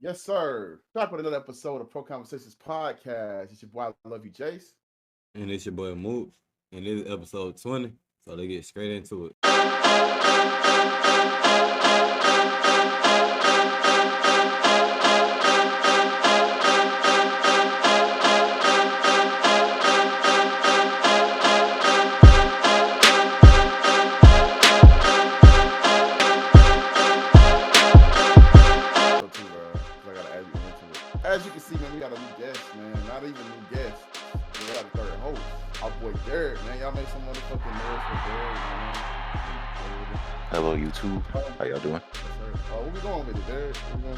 Yes, sir. Back with another episode of PROCONversations podcast. It's your boy, I love you, Jace. And it's your boy Moot. And this is episode 20. So they get straight into it. As you can see, man, we got a new guest, man. Not even a new guest. We got a third host. Our boy Derek, man. Y'all make some motherfucking noise for Derek, man. Hello, YouTube. How y'all doing? Yes, sir. What we going with it, Derek? Let you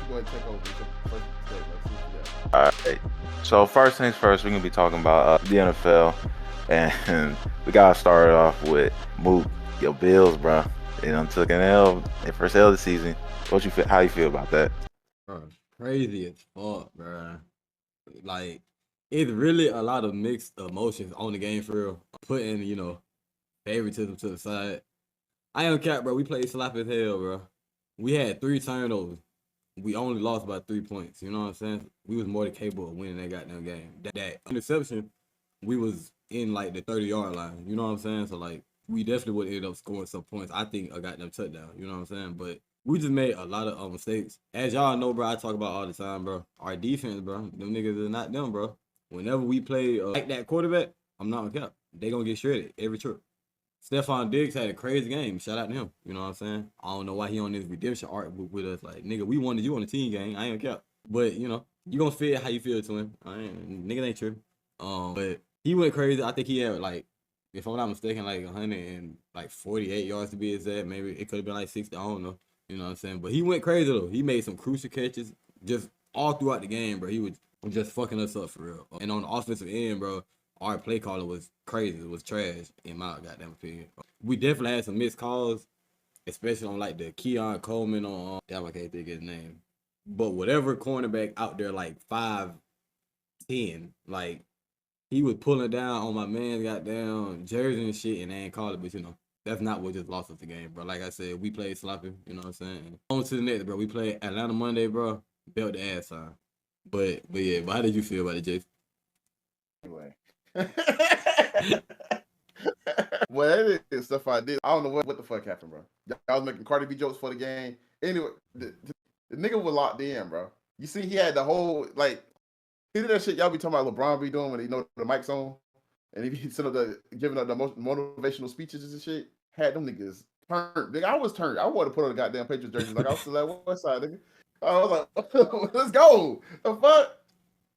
go ahead and take over. It's your first mistake. Let's see what you got. All right. So first things first, we're gonna be talking about the NFL, and we gotta start off with Moot, your Bills, bro. They done took an L, their first L this season. What you feel? How you feel about that? Bro, crazy as fuck, bro. Like, it's really a lot of mixed emotions on the game for real. Putting, favoritism to the side. I don't care, bro. We played sloppy as hell, bro. We had 3 turnovers. We only lost by 3 points. You know what I'm saying? We was more than capable of winning that goddamn game. That interception, we was in like the 30-yard line. You know what I'm saying? So like, we definitely would end up scoring some points. I think a goddamn touchdown. You know what I'm saying? But we just made a lot of mistakes. As y'all know, bro, I talk about all the time, bro. Our defense, bro, them niggas are not them, bro. Whenever we play like that quarterback, I'm not gonna cap. They gonna get shredded every trip. Stephon Diggs had a crazy game. Shout out to him. You know what I'm saying? I don't know why he on this redemption arc with us. Like, nigga, we wanted you on the team gang. I ain't cap. But, you gonna feel how you feel to him. Nigga ain't true. But he went crazy. I think he had, like, if I'm not mistaken, like 148 yards to be exact. Maybe it could have been like 60. I don't know. You know what I'm saying? But he went crazy, though. He made some crucial catches just all throughout the game, bro. He was just fucking us up for real. And on the offensive end, bro, our play caller was crazy. It was trash, in my goddamn opinion. We definitely had some missed calls, especially on, like, the Keon Coleman on, I can't think of his name. But whatever cornerback out there, like, 5'10", like, he was pulling down on my man's goddamn jersey and shit, and they ain't call it, but, that's not what just lost us the game, bro. Like I said, we played sloppy, you know what I'm saying? On to the next, bro. We played Atlanta Monday, bro. Belt the ass on. But how did you feel about it, Jason? Anyway. Well, that is stuff I did. I don't know what the fuck happened, bro. I was making Cardi B jokes for the game. Anyway, the nigga was locked in, bro. You see, he had the whole, like, he did that shit y'all be talking about LeBron be doing when he know the mic's on. And he be giving up the most motivational speeches and shit. Had them niggas turned. Nigga, I was turned. I wanted to put on the goddamn Patriots jersey. Like, I was still at West Side, nigga. I was like, let's go. The fuck?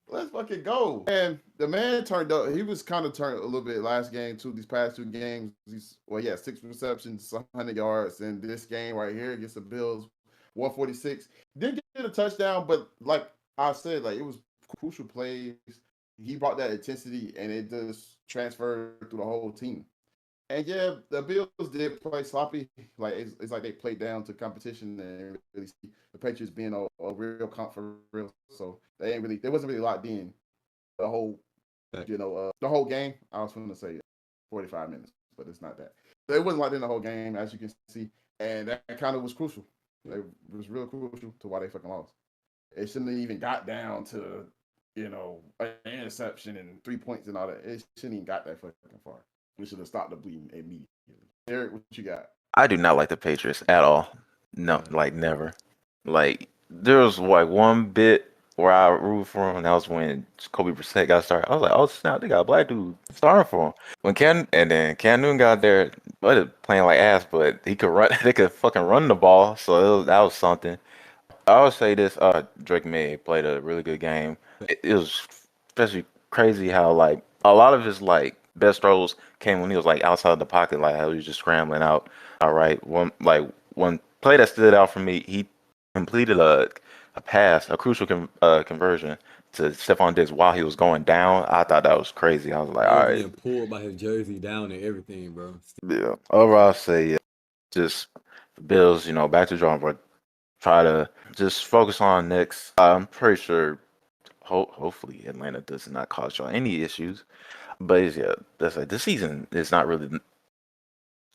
Let's fucking go. And the man turned up. He was kind of turned a little bit last game, too. These past 2 games. He had 6 receptions, 100 yards. And this game right here against the Bills, 146. Didn't get a touchdown, but like I said, like, it was crucial plays. He brought that intensity, and it just transferred through the whole team. And yeah, the Bills did play sloppy. Like, it's like they played down to competition and really see the Patriots being a real comp for real. So they wasn't really locked in the whole, the whole game. I was going to say 45 minutes, but it's not that. They wasn't locked in the whole game, as you can see, and that kind of was crucial. It was real crucial to why they fucking lost. It shouldn't have even got down to, an interception and 3 points and all that. It shouldn't even got that fucking far. We should have stopped the bleeding immediately. Eric, what you got? I do not like the Patriots at all. No, like never. Like there was like one bit where I rooted for him, and that was when Kobe Bryant got started. I was like, oh snap, they got a black dude starting for him. When Cam Newton got there, but playing like ass, but he could run. They could fucking run the ball, so that was something. I would say this: Drake May played a really good game. It was especially crazy how like a lot of his like best throws came when he was like outside the pocket, like how he was just scrambling out. All right, one play that stood out for me, he completed a pass, a crucial conversion to Stephon Diggs while he was going down. I thought that was crazy. I was like, all right, getting pulled by his jersey down and everything, bro. Yeah. Overall, I'll say just the Bills, back to the drawing board. Try to just focus on next. I'm pretty sure, hopefully, Atlanta does not cause y'all any issues. But yeah, that's like this season is not really.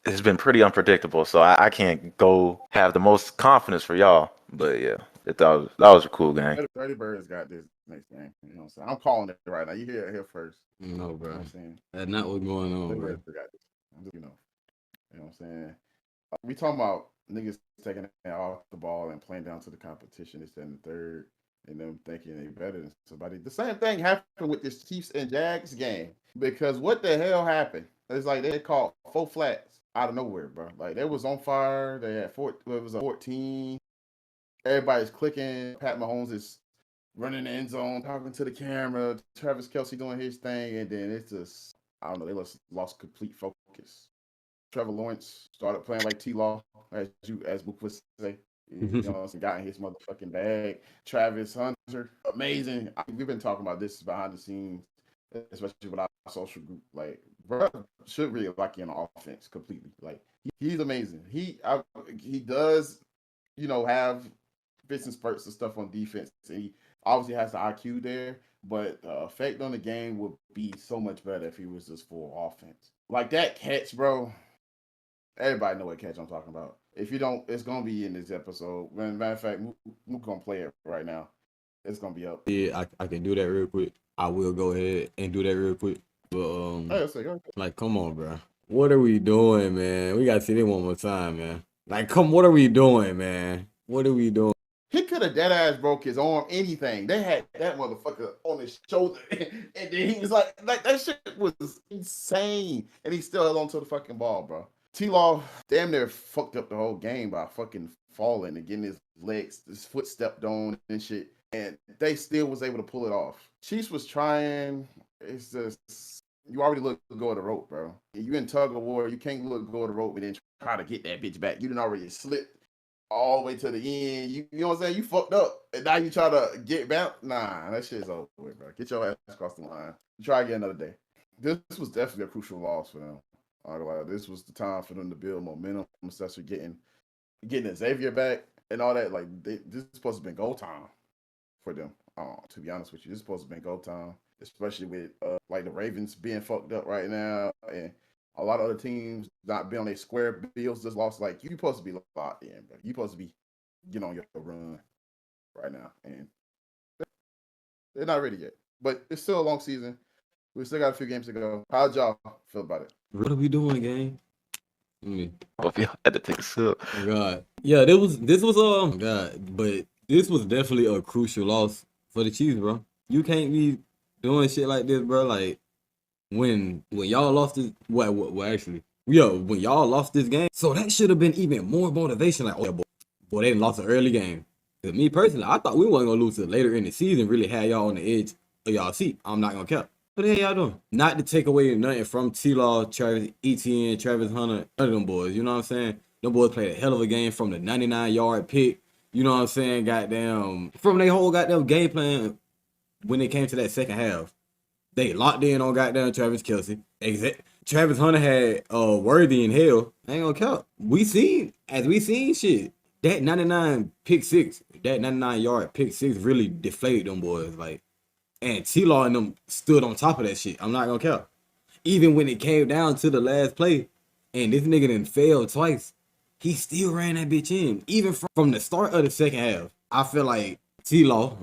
It's been pretty unpredictable, so I can't go have the most confidence for y'all. But yeah, That was a cool game. 30 Birds got this next game. You know what I'm saying? I'm calling it right now. You hear it here first. No, You know bro. what I'm saying? That's not what's going on, 30 bro. Birds got this. You know what I'm saying? We talking about niggas taking it off the ball and playing down to the competition. It's in the third, and them thinking they better than somebody. The same thing happened with this Chiefs and Jags game because what the hell happened? It's like they called 4 flats out of nowhere, bro. Like they was on fire. They had it was a 14. Everybody's clicking. Pat Mahomes is running the end zone, talking to the camera. Travis Kelsey doing his thing, and then it's just I don't know. They lost complete focus. Trevor Lawrence started playing like T-Law, as Book would say. You know, got in his motherfucking bag. Travis Hunter, amazing. We've been talking about this behind the scenes, especially with our social group. Like, bro, should really like you on offense completely. Like, he's amazing. He does, have fits and spurts and stuff on defense. And he obviously has the IQ there, but the effect on the game would be so much better if he was just full offense. Like that catch, bro. Everybody know what catch I'm talking about. If you don't, it's gonna be in this episode. Matter of fact, we're gonna play it right now. It's gonna be up. Yeah, I can do that real quick. I will go ahead and do that real quick. But like, come on, bro. What are we doing, man? We gotta see it one more time, man. Like, what are we doing, man? What are we doing? He could have dead ass broke his arm, anything. They had that motherfucker on his shoulder, and then he was like that shit was insane, and he still held on to the fucking ball, bro. T-Law damn near fucked up the whole game by fucking falling and getting his foot stepped on and shit, and they still was able to pull it off. Chiefs was trying. It's just you already look go of the rope, bro. You in tug of war, you can't look go of the rope and then try to get that bitch back. You didn't already slipped all the way to the end. You know what I'm saying? You fucked up, and now you try to get back. Nah, that shit's over with, bro. Get your ass across the line. Try again another day. This was definitely a crucial loss for them. This was the time for them to build momentum, especially getting Xavier back and all that. Like this is supposed to have been goal time for them. To be honest with you, this is supposed to have been goal time, especially with like the Ravens being fucked up right now, and a lot of other teams not being on their square bills just lost. Like you supposed to be locked in, but you supposed to be getting on your run right now, and they're not ready yet. But it's still a long season. We still got a few games to go. How'd y'all feel about it? What are we doing, gang? Both y'all had to take a sip. Oh God, yeah, this was God, but this was definitely a crucial loss for the Chiefs, bro. You can't be doing shit like this, bro. Like when y'all lost this, well, actually, when y'all lost this game, so that should have been even more motivation. Like, oh, yeah, boy, they didn't lost an early game. Cause me personally, I thought we wasn't gonna lose till later in the season. Really had y'all on the edge of y'all seat. I'm not gonna cap. What the hell y'all doing? Not to take away nothing from T-Law, Travis Etienne, Travis Hunter, none of them boys. You know what I'm saying? Them boys played a hell of a game from the 99-yard pick. You know what I'm saying? Goddamn, from their whole goddamn game plan when it came to that second half. They locked in on goddamn Travis Kelsey. Travis Hunter had Worthy in hell. I ain't gonna count. We seen shit. That 99 pick six, that 99-yard pick six really deflated them boys. Like, and T-Law and them stood on top of that shit. I'm not gonna count. Even when it came down to the last play, and this nigga done failed twice, he still ran that bitch in. Even from the start of the second half, I feel like T-Law,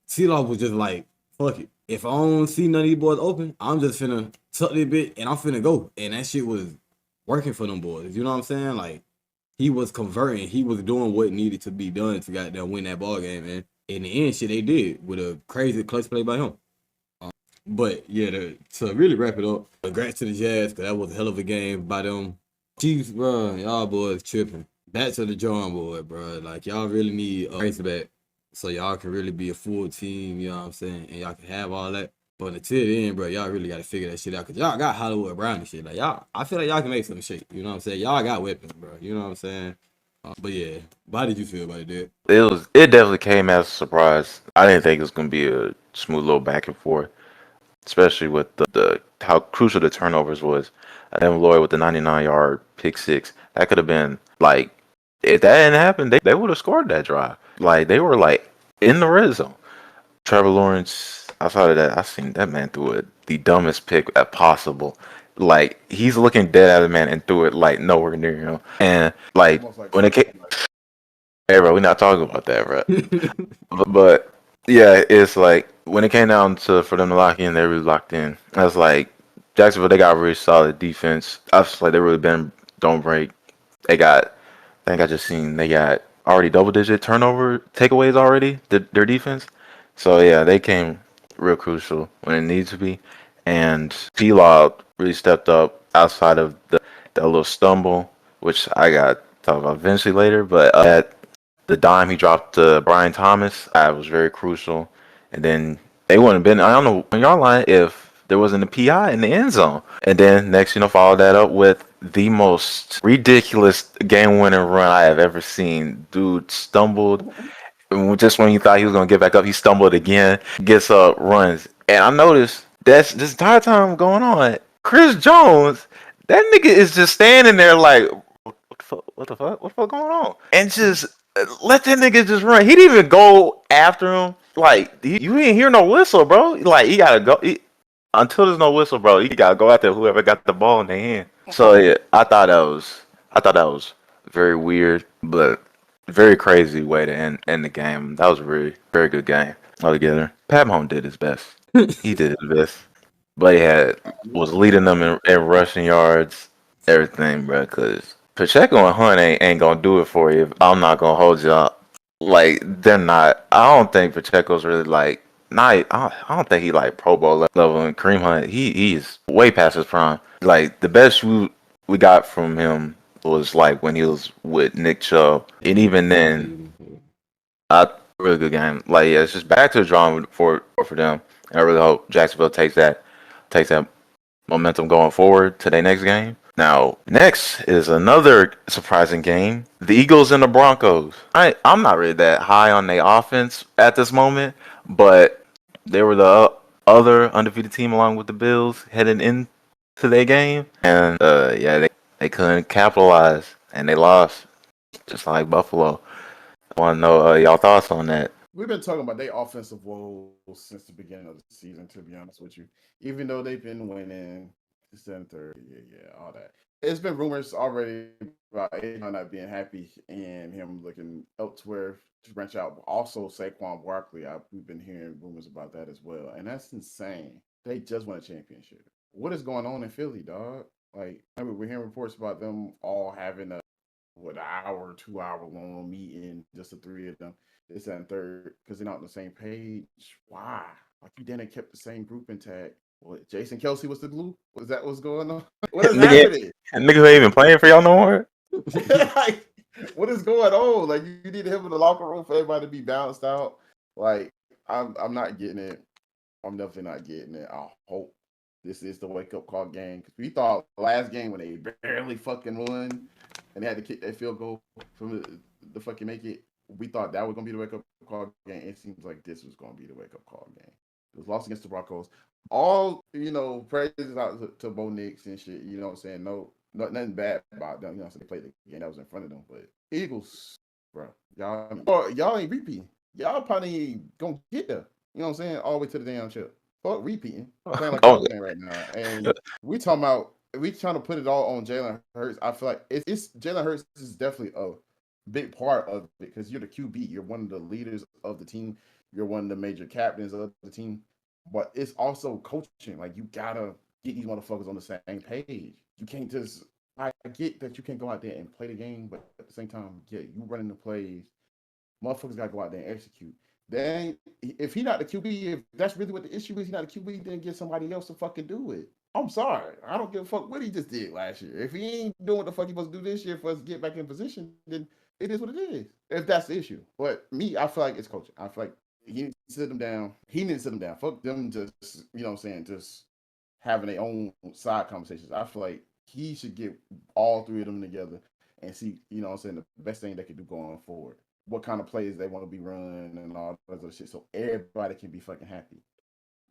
T-Law was just like, fuck it. If I don't see none of these boys open, I'm just finna tuck this bit and I'm finna go. And that shit was working for them boys. You know what I'm saying? Like, he was converting. He was doing what needed to be done to goddamn win that ball game, man. In the end, shit, they did with a crazy clutch play by him. But yeah, to really wrap it up, congrats to the Jazz, because that was a hell of a game by them. Chiefs, bro, y'all boys tripping. Back to the drawing board, bro. Like, y'all really need a race back so y'all can really be a full team, you know what I'm saying? And y'all can have all that. But until then, bro, y'all really got to figure that shit out, because y'all got Hollywood Brown and shit. Like, I feel like y'all can make some shit, you know what I'm saying? Y'all got weapons, bro, you know what I'm saying? But yeah, how did you feel about it, dude? It definitely came as a surprise. I didn't think it was gonna be a smooth little back and forth, especially with the how crucial the turnovers was. And Lloyd with the 99-yard pick six. That could have been like, if that hadn't happened, they would have scored that drive. Like they were like in the red zone. Trevor Lawrence, outside of that, I seen that man threw it the dumbest pick possible. Like he's looking dead at the man and threw it like nowhere near him. And like Almost like when it came, Hey, bro, we're not talking about that, bro. But yeah, it's like when it came down to for them to lock in, they really locked in. I was like Jacksonville, they got really solid defense. I was like they really been don't break. They got I think I just seen they got already double digit turnover takeaways already, their defense. So yeah, they came real crucial when it needs to be. And T-Law really stepped up outside of the little stumble, which I got to talk about eventually later. But the dime he dropped to Brian Thomas, that was very crucial. And then they wouldn't have been, I don't know, on your line if there wasn't a PI in the end zone. And then next, follow that up with the most ridiculous game winning run I have ever seen. Dude stumbled. And just when you thought he was going to get back up, he stumbled again, gets up, runs. And I noticed that's this entire time going on. Chris Jones, that nigga is just standing there like, what the fuck? What the fuck? What the fuck going on? And just let that nigga just run. He didn't even go after him. Like you didn't hear no whistle, bro. Like he gotta go until there's no whistle, bro. He gotta go after whoever got the ball in their hand. So yeah, I thought that was very weird, but very crazy way to end the game. That was a really very good game altogether. Pat Mahomes did his best. He did his best, but he was leading them in rushing yards, everything, bro. Cause Pacheco and Hunt ain't gonna do it for you. I'm not gonna hold you up. Like they're not. I don't think Pacheco's really like. Not. I don't think he like Pro Bowl level. And Kareem Hunt, he's way past his prime. Like the best we got from him was like when he was with Nick Chubb, and even then, I really good game. Like yeah, it's just back to the drawing for them. And I really hope Jacksonville takes that momentum going forward to their next game. Now, next is another surprising game. The Eagles and the Broncos. I'm not really that high on their offense at this moment, but they were the other undefeated team along with the Bills heading into their game. And yeah, they couldn't capitalize and they lost just like Buffalo. I want to know y'all thoughts on that. We've been talking about their offensive woes since the beginning of the season, to be honest with you. Even though they've been winning the center, yeah, all that. It's been rumors already about Aiden not being happy and him looking elsewhere to branch out. Also, Saquon Barkley, we've been hearing rumors about that as well. And that's insane. They just won a championship. What is going on in Philly, dog? Like, I mean, we're hearing reports about them all having a hour, 2 hour long meeting, just the three of them, this and third, because they're not on the same page. Why? Like you didn't kept the same group intact. What Jason Kelsey was the glue? Was that what's going on? What is happening? Nigga who ain't even playing for y'all no more. Like, what is going on? Like you need him in the locker room for everybody to be balanced out. Like I'm not getting it. I'm definitely not getting it. I hope this is the wake up call game because we thought last game when they barely fucking won and they had to kick that field goal from the fucking make it. We thought that was gonna be the wake up call game. It seems like this was gonna be the wake up call game. It was lost against the Broncos. All praises out to Bo Nix and shit. You know what I'm saying? Nothing bad about them. You know what I'm saying? They played the game that was in front of them, but Eagles, bro, y'all ain't repeating. Y'all probably ain't gonna get there. You know what I'm saying? All the way to the damn chip. Fuck repeating. Playing like y'all playing right now. And we trying to put it all on Jalen Hurts. I feel like it's Jalen Hurts is definitely a big part of it because you're the QB. You're one of the leaders of the team. You're one of the major captains of the team. But it's also coaching. Like you gotta get these motherfuckers on the same page. You can't just I get that you can't go out there and play the game, but at the same time, yeah, you running the plays. Motherfuckers gotta go out there and execute. Then if he not the QB, if that's really what the issue is, he not the QB, then get somebody else to fucking do it. I'm sorry. I don't give a fuck what he just did last year. If he ain't doing what the fuck he supposed to do this year for us to get back in position, then it is what it is. If that's the issue. But me, I feel like it's coaching. I feel like he needs to sit them down. He needs to sit them down. Fuck them just, you know what I'm saying, just having their own side conversations. I feel like he should get all three of them together and see, you know what I'm saying, the best thing they could do going forward. What kind of plays they want to be running and all that other shit. So everybody can be fucking happy.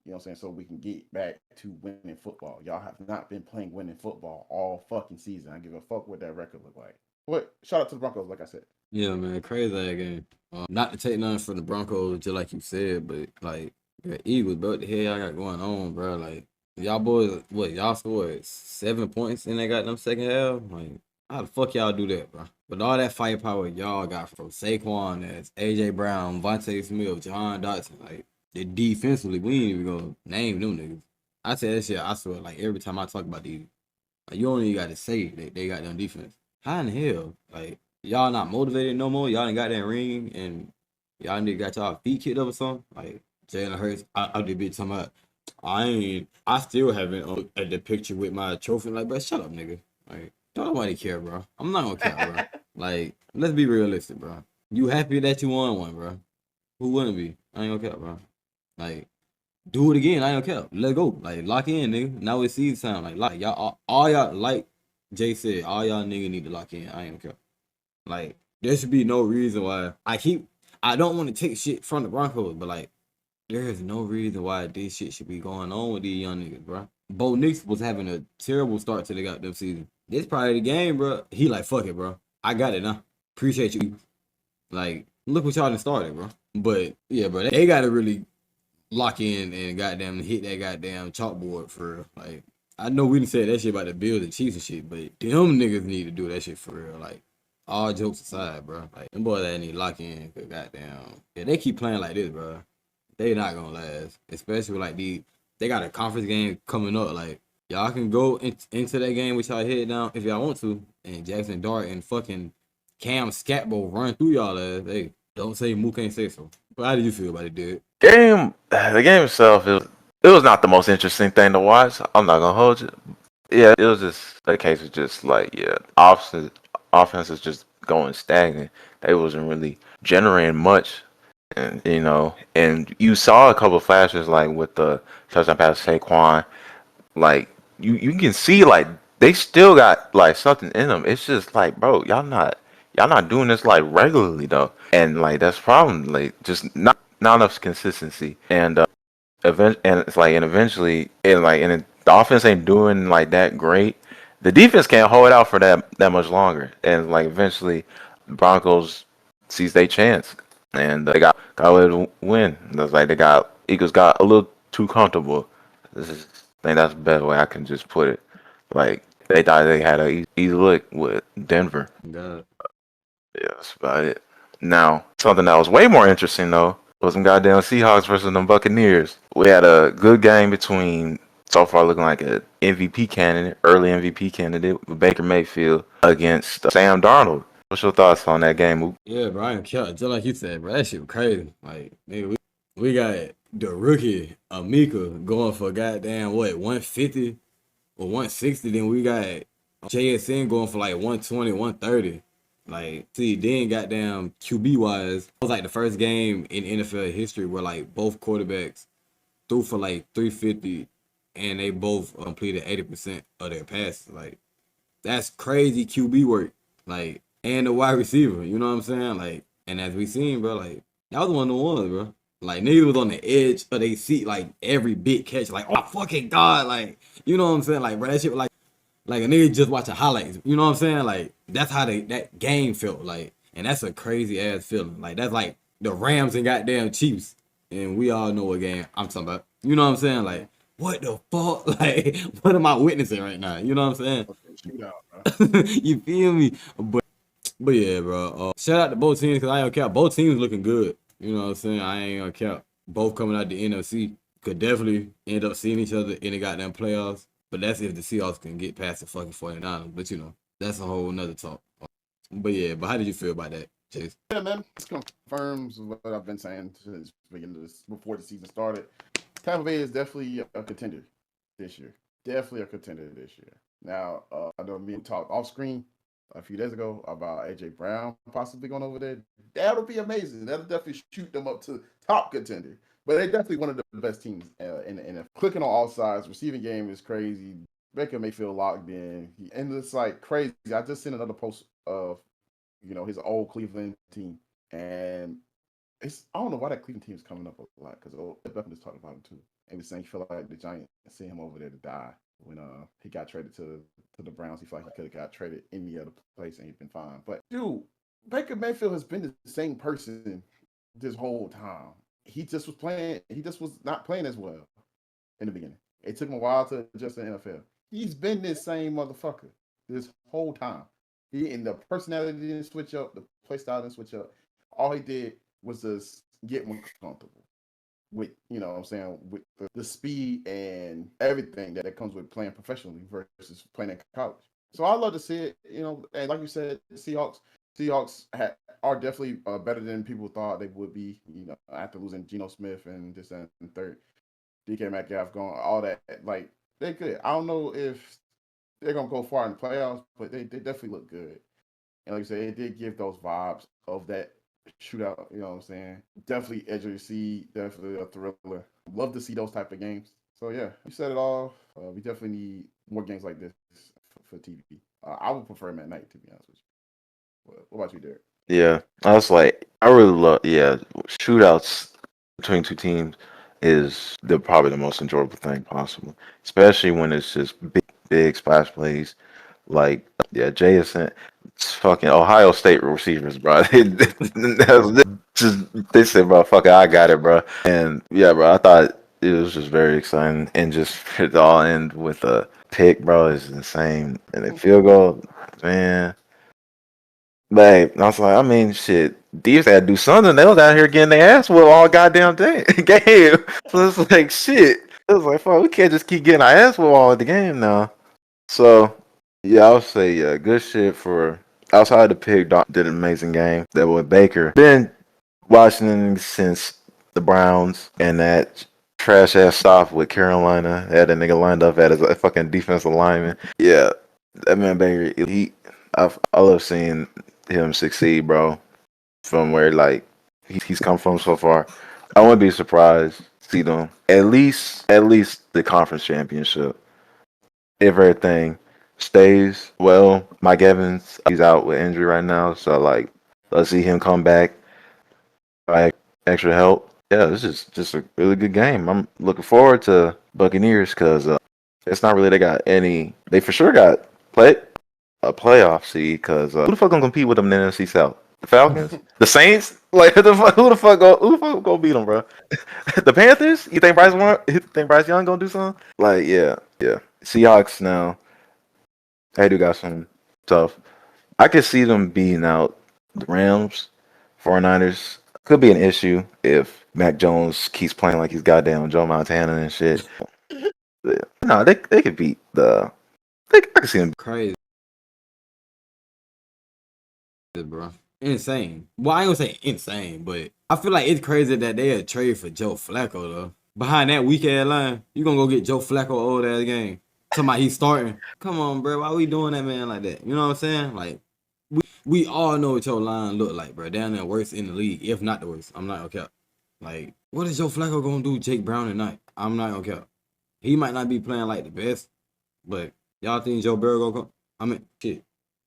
You know what I'm saying? So we can get back to winning football. Y'all have not been playing winning football all fucking season. I give a fuck what that record look like. But shout out to the Broncos, like I said. Yeah, man, crazy that game. Not to take nothing from the Broncos, just like you said, but like the Eagles, bro, what the hell y'all got going on, bro? Like y'all boys, y'all scored 7 points and they got them second half. Like How the fuck y'all do that, bro? With all that firepower y'all got from Saquon, as AJ Brown, Vontae Smith, John Dotson, like the defensively, we ain't even gonna name them niggas. I say that shit. I swear, like every time I talk about these, like, you don't even got to say they got them defense. How in the hell, like y'all not motivated no more? Y'all ain't got that ring, and y'all nigga got y'all feet kicked up or something? Like Jalen Hurts, I did be talking about. I still haven't at the picture with my trophy. Like, bro, shut up, nigga. Like, don't nobody care, bro. I'm not gonna care, bro. Like, let's be realistic, bro. You happy that you won one, bro? Who wouldn't be? I ain't gonna care, bro. Like, do it again. I ain't gonna care. Let's go. Like, lock in, nigga. Now it's season time. Like y'all, all y'all, like Jay said, all y'all nigga need to lock in. I ain't gonna care. Like, there should be no reason why I don't want to take shit from the Broncos, but like, there is no reason why this shit should be going on with these young niggas, bro. Bo Nix was having a terrible start to the goddamn season. This probably the game, bro. He like, fuck it, bro. I got it now. Appreciate you. Like, look what y'all done started, bro. But yeah, bro, they gotta really lock in and goddamn hit that goddamn chalkboard for real. Like, I know we done said that shit about the Bills and Chiefs and shit, but them niggas need to do that shit for real. Like, all jokes aside, bro. Like, them boys that need to lock in, cause goddamn, yeah, they keep playing like this, bro. They not gonna last, especially with like they got a conference game coming up. Like, y'all can go into that game with y'all head down if y'all want to, and Jackson Dart and fucking Cam Scatbo run through y'all ass. Hey, don't say Mook ain't say so. But how did you feel about it, dude? The game itself, it was not the most interesting thing to watch. I'm not gonna hold you. Yeah, it was just a case of just like, yeah, offense is just going stagnant. They wasn't really generating much, and and you saw a couple of flashes like with the touchdown pass to Saquon. Like, you can see like they still got like something in them. It's just like, bro, y'all not doing this like regularly though, and like that's the problem. Like, just not enough consistency, and eventually, the offense ain't doing like that great. The defense can't hold out for that much longer, and like eventually, the Broncos sees their chance, and they got a little win. It's like Eagles got a little too comfortable. I think that's a better way I can just put it. Like, they thought they had a easy look with Denver. God. Yeah, that's about it. Now, something that was way more interesting though was some goddamn Seahawks versus them Buccaneers. We had a good game between, so far looking like a MVP candidate, early MVP candidate with Baker Mayfield against Sam Darnold. What's your thoughts on that game, Mook? Yeah, Brian Kelly, just like you said, bro, that shit was crazy. Like, nigga, we got the rookie Amika going for goddamn what 150 or 160. Then we got JSN going for like 120, 130. Like, see, then goddamn QB wise, it was like the first game in NFL history where like both quarterbacks threw for like 350 and they both completed 80% of their passes. Like, that's crazy QB work. Like, and the wide receiver, you know what I'm saying? Like, and as we seen, bro, like, that was one of the ones, bro. Like, niggas was on the edge of their seat, like, every big catch, like, oh my fucking God, like, you know what I'm saying? Like, bro, that shit was like a nigga just watching highlights, you know what I'm saying? Like, that's how that game felt, like, and that's a crazy ass feeling. Like, that's like the Rams and goddamn Chiefs, and we all know what game I'm talking about. You know what I'm saying? Like, what the fuck? Like, what am I witnessing right now? You know what I'm saying? Shootout, bro. You feel me? But yeah, bro. Shout out to both teams because I ain't gonna cap. Both teams looking good. You know what I'm saying? I ain't gonna cap. Both coming out the NFC could definitely end up seeing each other in the goddamn playoffs. But that's if the Seahawks can get past the fucking 49ers. But you know, that's a whole nother talk. But yeah, but how did you feel about that, Chase? Yeah, man, this confirms what I've been saying since the beginning of this, before the season started. Tampa Bay is definitely a contender this year. Definitely a contender this year. Now, I know me and talked off screen a few days ago about AJ Brown possibly going over there. That'll be amazing. That'll definitely shoot them up to top contender. But they're definitely one of the best teams in the NFL. Clicking on all sides, receiving game is crazy. Baker Mayfield locked in, and it's like crazy. I just seen another post of his old Cleveland team, and I don't know why that Cleveland team is coming up a lot because Beckham just talked about him too. And he's saying he felt like the Giants sent him over there to die when he got traded to the Browns. He felt like he could have got traded any other place and he'd been fine. But dude, Baker Mayfield has been the same person this whole time. He just was playing. He just was not playing as well in the beginning. It took him a while to adjust to the NFL. He's been this same motherfucker this whole time. He and the personality didn't switch up, the play style didn't switch up. All he did was just get more comfortable with, you know what I'm saying, with the speed and everything that comes with playing professionally versus playing in college. So I love to see it, you know, and like you said, are definitely better than people thought they would be, you know, after losing Geno Smith and this and third. DK Metcalf going, all that. Like, they're good. I don't know if they're going to go far in the playoffs, but they definitely look good. And like I said, it did give those vibes of that shootout. You know what I'm saying? Definitely edge of your seat. Definitely a thriller. Love to see those type of games. So yeah, you said it all. We definitely need more games like this for TV. I would prefer them at night, to be honest with you. What about you, Derek? Yeah, I was like, I really love, yeah, shootouts between two teams is probably the most enjoyable thing possible, especially when it's just big splash plays. Like, yeah, Jason, it's fucking Ohio State receivers, bro. They said, bro, fuck it, I got it, bro. And yeah, bro, I thought it was just very exciting, and just it all end with a pick, bro, is insane. And a field goal, man. But I was like, I mean, shit, Thieves had to do something. They was out here getting their ass whooped all goddamn day game. So it's like, shit. It was like, fuck, we can't just keep getting our ass whooped all the game now. So, yeah, I would say, yeah, good shit for outside the pick. Doc did an amazing game. That with Baker. Been watching him since the Browns and that trash ass stop with Carolina. Had a nigga lined up at his fucking defensive lineman. Yeah, that man Baker, I love seeing him succeed, bro. From where like he's come from so far, I wouldn't be surprised to see them at least the conference championship if everything stays well. Mike Evans, he's out with injury right now, so like let's see him come back by extra help. Yeah, this is just a really good game. I'm looking forward to Buccaneers because it's not really they got any. They for sure got a playoff seed because who the fuck gonna compete with them in the NFC South? The Falcons, the Saints. Like who the fuck gonna beat them, bro? The Panthers? You think Bryce Young gonna do something? Like yeah. Seahawks now. They do got some tough. I could see them beating out the Rams, 49ers. Could be an issue if Mac Jones keeps playing like he's goddamn Joe Montana and shit. No, they could beat the. I could see them. Crazy, bro. Insane. Well, I ain't gonna say insane, but I feel like it's crazy that they had trade for Joe Flacco though. Behind that weak ass line, you gonna go get Joe Flacco old ass game. Talking about he's starting. Come on, bro. Why we doing that man like that? You know what I'm saying? Like we all know what your line look like, bro. Down there worst in the league, if not the worst. I'm not gonna cap. Like, what is Joe Flacco gonna do Jake Brown tonight? I'm not gonna cap. He might not be playing like the best, but y'all think Joe Burrow gonna come? I mean, shit.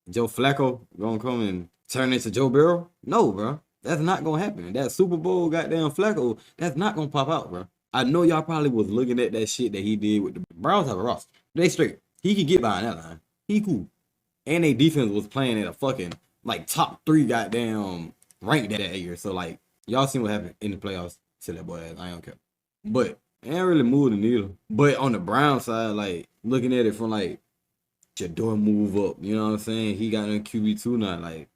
Joe Flacco gonna come and turn into Joe Burrow? No, bro. That's not gonna happen. That Super Bowl goddamn Flacco, that's not gonna pop out, bro. I know y'all probably was looking at that shit that he did with the Browns have a roster. They straight. He can get behind that line. He cool. And they defense was playing at a fucking like top 3 goddamn rank that year. So like y'all seen what happened in the playoffs to that boy. I don't care. But it ain't really moved the needle. But on the Brown side, like looking at it from like Jador move up, you know what I'm saying? He got in QB2 now, like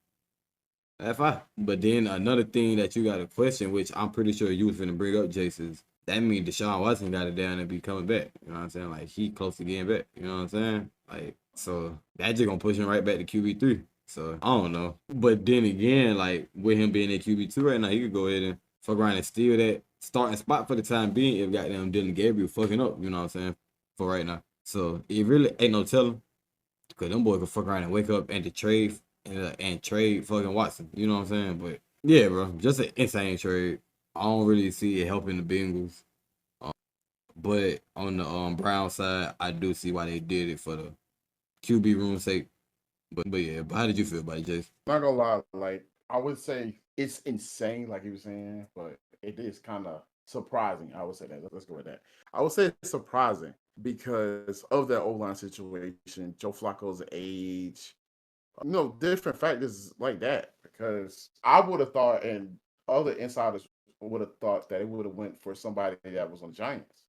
F5. But then another thing that you got to question, which I'm pretty sure you was finna bring up, Jason, is that means Deshaun Watson got it down and be coming back. You know what I'm saying? Like he close to getting back. You know what I'm saying? Like so that just gonna push him right back to QB3. So I don't know. But then again, like with him being at QB2 right now, he could go ahead and fuck around and steal that starting spot for the time being if goddamn Dylan Gabriel fucking up. You know what I'm saying? For right now. So it really ain't no telling. Cause them boys can fuck around and wake up and trade and trade fucking Watson. You know what I'm saying? But yeah, bro, just an insane trade. I don't really see it helping the Bengals. But on the Brown side, I do see why they did it for the QB room's sake. But yeah, but how did you feel about it, Jason? Not gonna lie, like I would say it's insane, like you were saying, but it is kind of surprising. I would say that. Let's go with that. I would say it's surprising because of that O-line situation, Joe Flacco's age, different factors like that. Because I would have thought, and other insiders would have thought that it would have went for somebody that was on the Giants.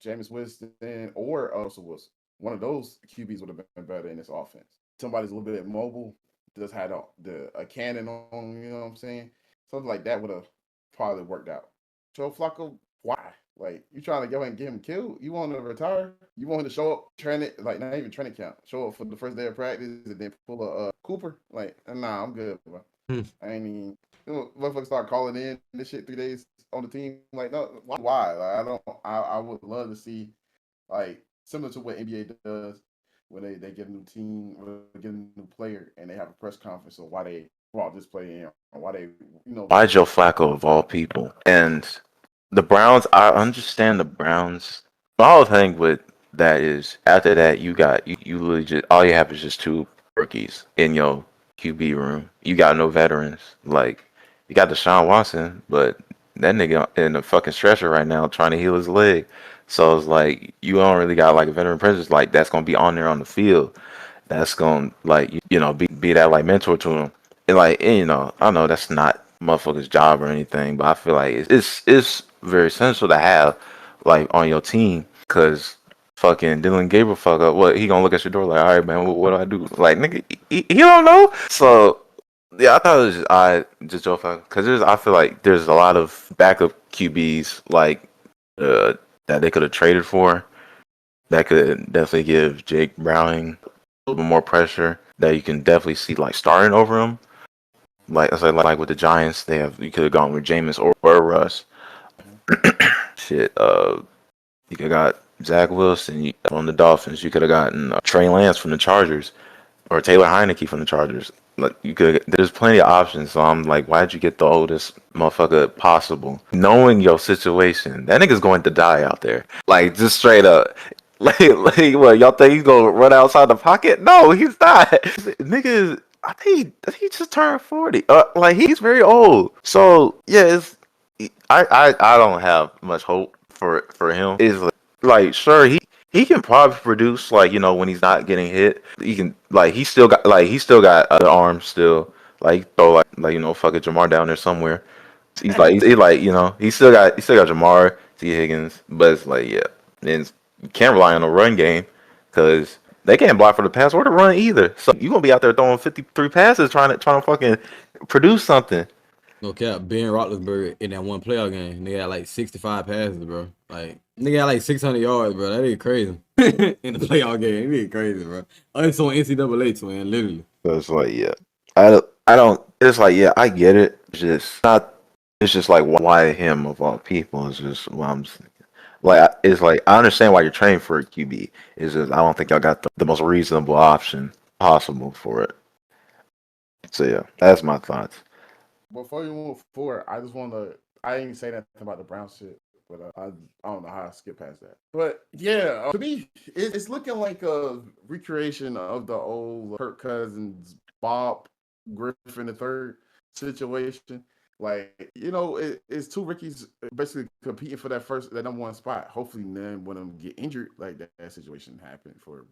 Jameis Winston or Russell Wilson. One of those QBs would have been better in this offense. somebody's a little bit mobile, just had a cannon on him, you know what I'm saying? Something like that would have probably worked out. Joe Flacco, why? Like, you trying to go and get him killed? You want to retire? You want him to show up, train it, like, not even training camp, show up for the first day of practice and then pull a Cooper? Like, nah, I'm good, bro. Hmm. I ain't even, motherfuckers start calling in this shit 3 days on the team. Like, no, why? Like, I would love to see, like, similar to what NBA does when they get a new team or get a new player and they have a press conference or why they brought this player in or why they, Why Joe Flacco of all people? And the Browns, I understand the Browns. My whole thing with that is after that you literally just all you have is just two rookies in your QB room. You got no veterans. Like you got Deshaun Watson, but that nigga in a fucking stretcher right now trying to heal his leg. So it's like you don't really got like a veteran presence like that's gonna be on there on the field. That's gonna like be that like mentor to him. And like I know that's not motherfucker's job or anything, but I feel like it's very essential to have like on your team because fucking Dylan Gabriel fuck up. What he gonna look at your door like, all right, man, what do I do? Like nigga, he don't know. So yeah, I thought it was just Joe Flacco because I feel like there's a lot of backup QBs like that they could have traded for that could definitely give Jake Browning a little bit more pressure that you can definitely see like starting over him. Like I said, like with the Giants, you could have gone with Jameis or Russ. Shit, you could have got Zach Wilson on the Dolphins. You could have gotten Trey Lance from the Chargers or Taylor Heineke from the Chargers. Like there's plenty of options. So I'm like, why'd you get the oldest motherfucker possible? Knowing your situation, that nigga's going to die out there. Like just straight up. Like what y'all think he's gonna run outside the pocket? No, he's not. Nigga, I think he just turned 40. Like he's very old. So yeah, I don't have much hope for him. Is like sure he can probably produce like when he's not getting hit. He can like he still got the arm still like throw fucking Jamar down there somewhere. He's like he still got Jamar T Higgins, but it's like yeah, and you can't rely on a run game because they can't block for the pass or the run either. So you gonna be out there throwing 53 passes trying to fucking produce something. No cap, Ben Roethlisberger in that one playoff game, nigga had like 65 passes, bro. Like nigga had like 600 yards, bro. That ain't crazy. In the playoff game, it ain't crazy, bro. It's on NCAA, man, literally. So it's like yeah, I don't. It's like yeah, I get it. It's just not. It's just like why him of all people is just what I'm thinking. Like it's like I understand why you're training for a QB. It's just I don't think y'all got the most reasonable option possible for it. So yeah, that's my thoughts. Before you move forward, I just want to. I ain't say nothing about the Brown shit, but I don't know how I skip past that. But yeah, to me, it's looking like a recreation of the old Kirk Cousins, Bob Griffin III situation. Like it's two rookies basically competing for that number one spot. Hopefully, none of them get injured. Like that situation happened for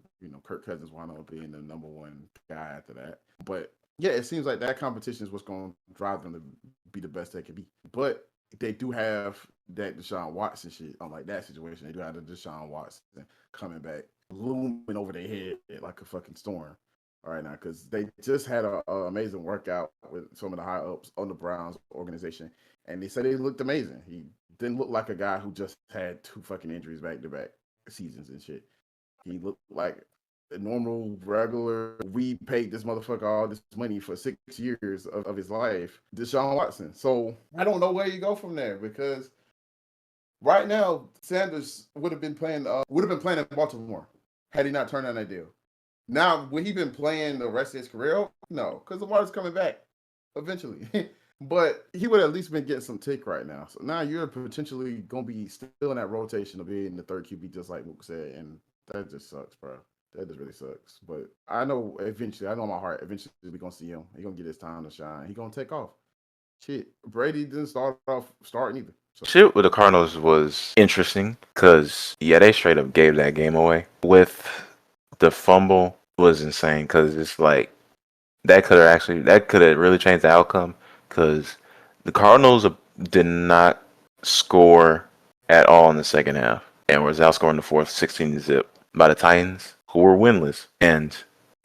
Kirk Cousins wound up being the number one guy after that. But yeah, it seems like that competition is what's going to drive them to be the best they can be. But they do have that Deshaun Watson shit. Unlike that situation, they do have the Deshaun Watson coming back, looming over their head like a fucking storm. All right now, because they just had an amazing workout with some of the high ups on the Browns organization, and they said he looked amazing. He didn't look like a guy who just had two fucking injuries back to back seasons and shit. He looked like a normal, regular. We paid this motherfucker all this money for 6 years of his life, Deshaun Watson. So I don't know where you go from there because right now Sanders would have been playing in Baltimore had he not turned down that deal. Now, would he been playing the rest of his career? No, because Lamar's coming back eventually. But he would at least been getting some tick right now. So now you're potentially going to be still in that rotation of being the third QB, just like Mook said. And that just sucks, bro. That just really sucks. But I know eventually, I know in my heart, eventually we're going to see him. He's going to get his time to shine. He's going to take off. Shit, Brady didn't start either. So. Shit with the Cardinals was interesting because, yeah, they straight up gave that game away. With the fumble was insane because it's like that could have really changed the outcome because the Cardinals did not score at all in the second half and was outscoring the fourth 16-0 by the Titans, who were winless. And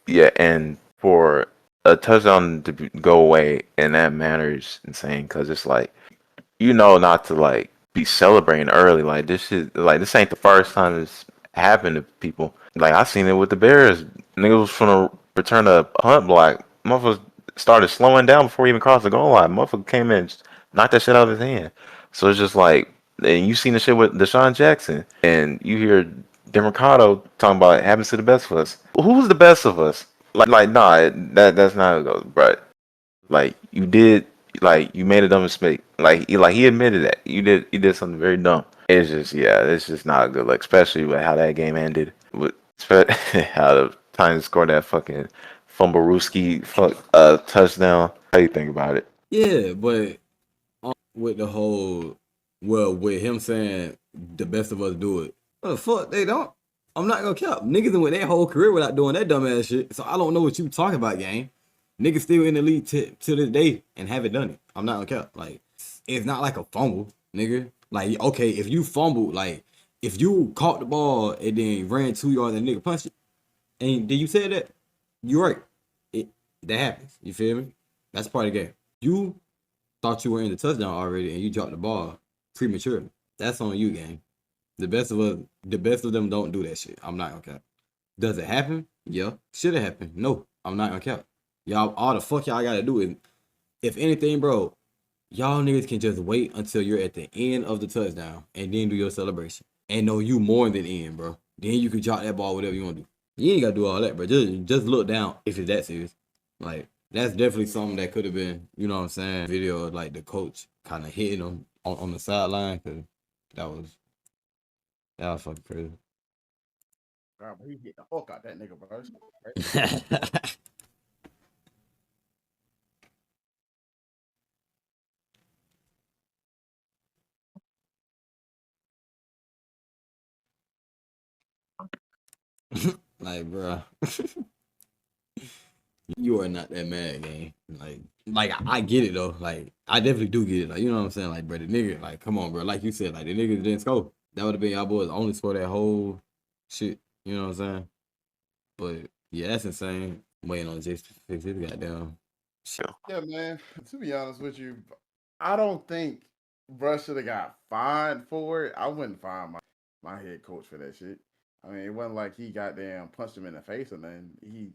Yeah, and for a touchdown to go away in that manner is insane because it's like not to like be celebrating early. Like this ain't the first time it's happened to people. Like I seen it with the Bears. Niggas was trying to return a punt block. Motherfuckers started slowing down before he even crossed the goal line. Motherfucker came in, and just knocked that shit out of his hand. So it's just like, and you seen the shit with Deshaun Jackson, and you hear Demarcado talking about it happens to the best of us. Who's the best of us? Like, nah, that's not how it goes, bro. Like you did, like you made a dumb mistake. Like he admitted that you did something very dumb. It's just not a good look, especially with how that game ended. With how the Titans scored that fucking fumblerooski touchdown. How you think about it? Yeah, but with the whole, well, with him saying the best of us do it. What the fuck, they don't? I'm not gonna cap. Niggas went their whole career without doing that dumbass shit. So I don't know what you talking about, gang. Niggas still in the league to this day and haven't done it. I'm not gonna cap. Like, it's not like a fumble, nigga. Like, okay, if you fumbled, like, if you caught the ball and then ran 2 yards and nigga punched it, and did you say that? You're right. It that happens. You feel me? That's part of the game. You thought you were in the touchdown already and you dropped the ball prematurely. That's on you, gang. The best of them don't do that shit. I'm not gonna cap. Does it happen? Yeah. Should it happen? No. I'm not gonna cap. Y'all, all the fuck y'all gotta do is, if anything, bro, y'all niggas can just wait until you're at the end of the touchdown and then do your celebration. And know you more than the end, bro. Then you can drop that ball, whatever you want to do. You ain't gotta do all that, bro. Just look down if it's that serious. Like, that's definitely something that could have been, you know what I'm saying, video of like the coach kind of hitting him on the sideline, because that was fucking crazy. God, he hit the fuck out that nigga, bro. Like, bro, you are not that mad, gang. Like I get it though. Like, I definitely do get it. Like, you know what I'm saying? Like, bro, the nigga, like, come on, bro. Like you said, like, the niggas didn't score. That would have been y'all boys only score that whole shit. You know what I'm saying? But yeah, that's insane. Waiting on Jason to fix his goddamn shit. Yeah, man. To be honest with you, I don't think Russ should have got fined for it. I wouldn't fine my head coach for that shit. I mean, it wasn't like he goddamn punched him in the face or nothing. He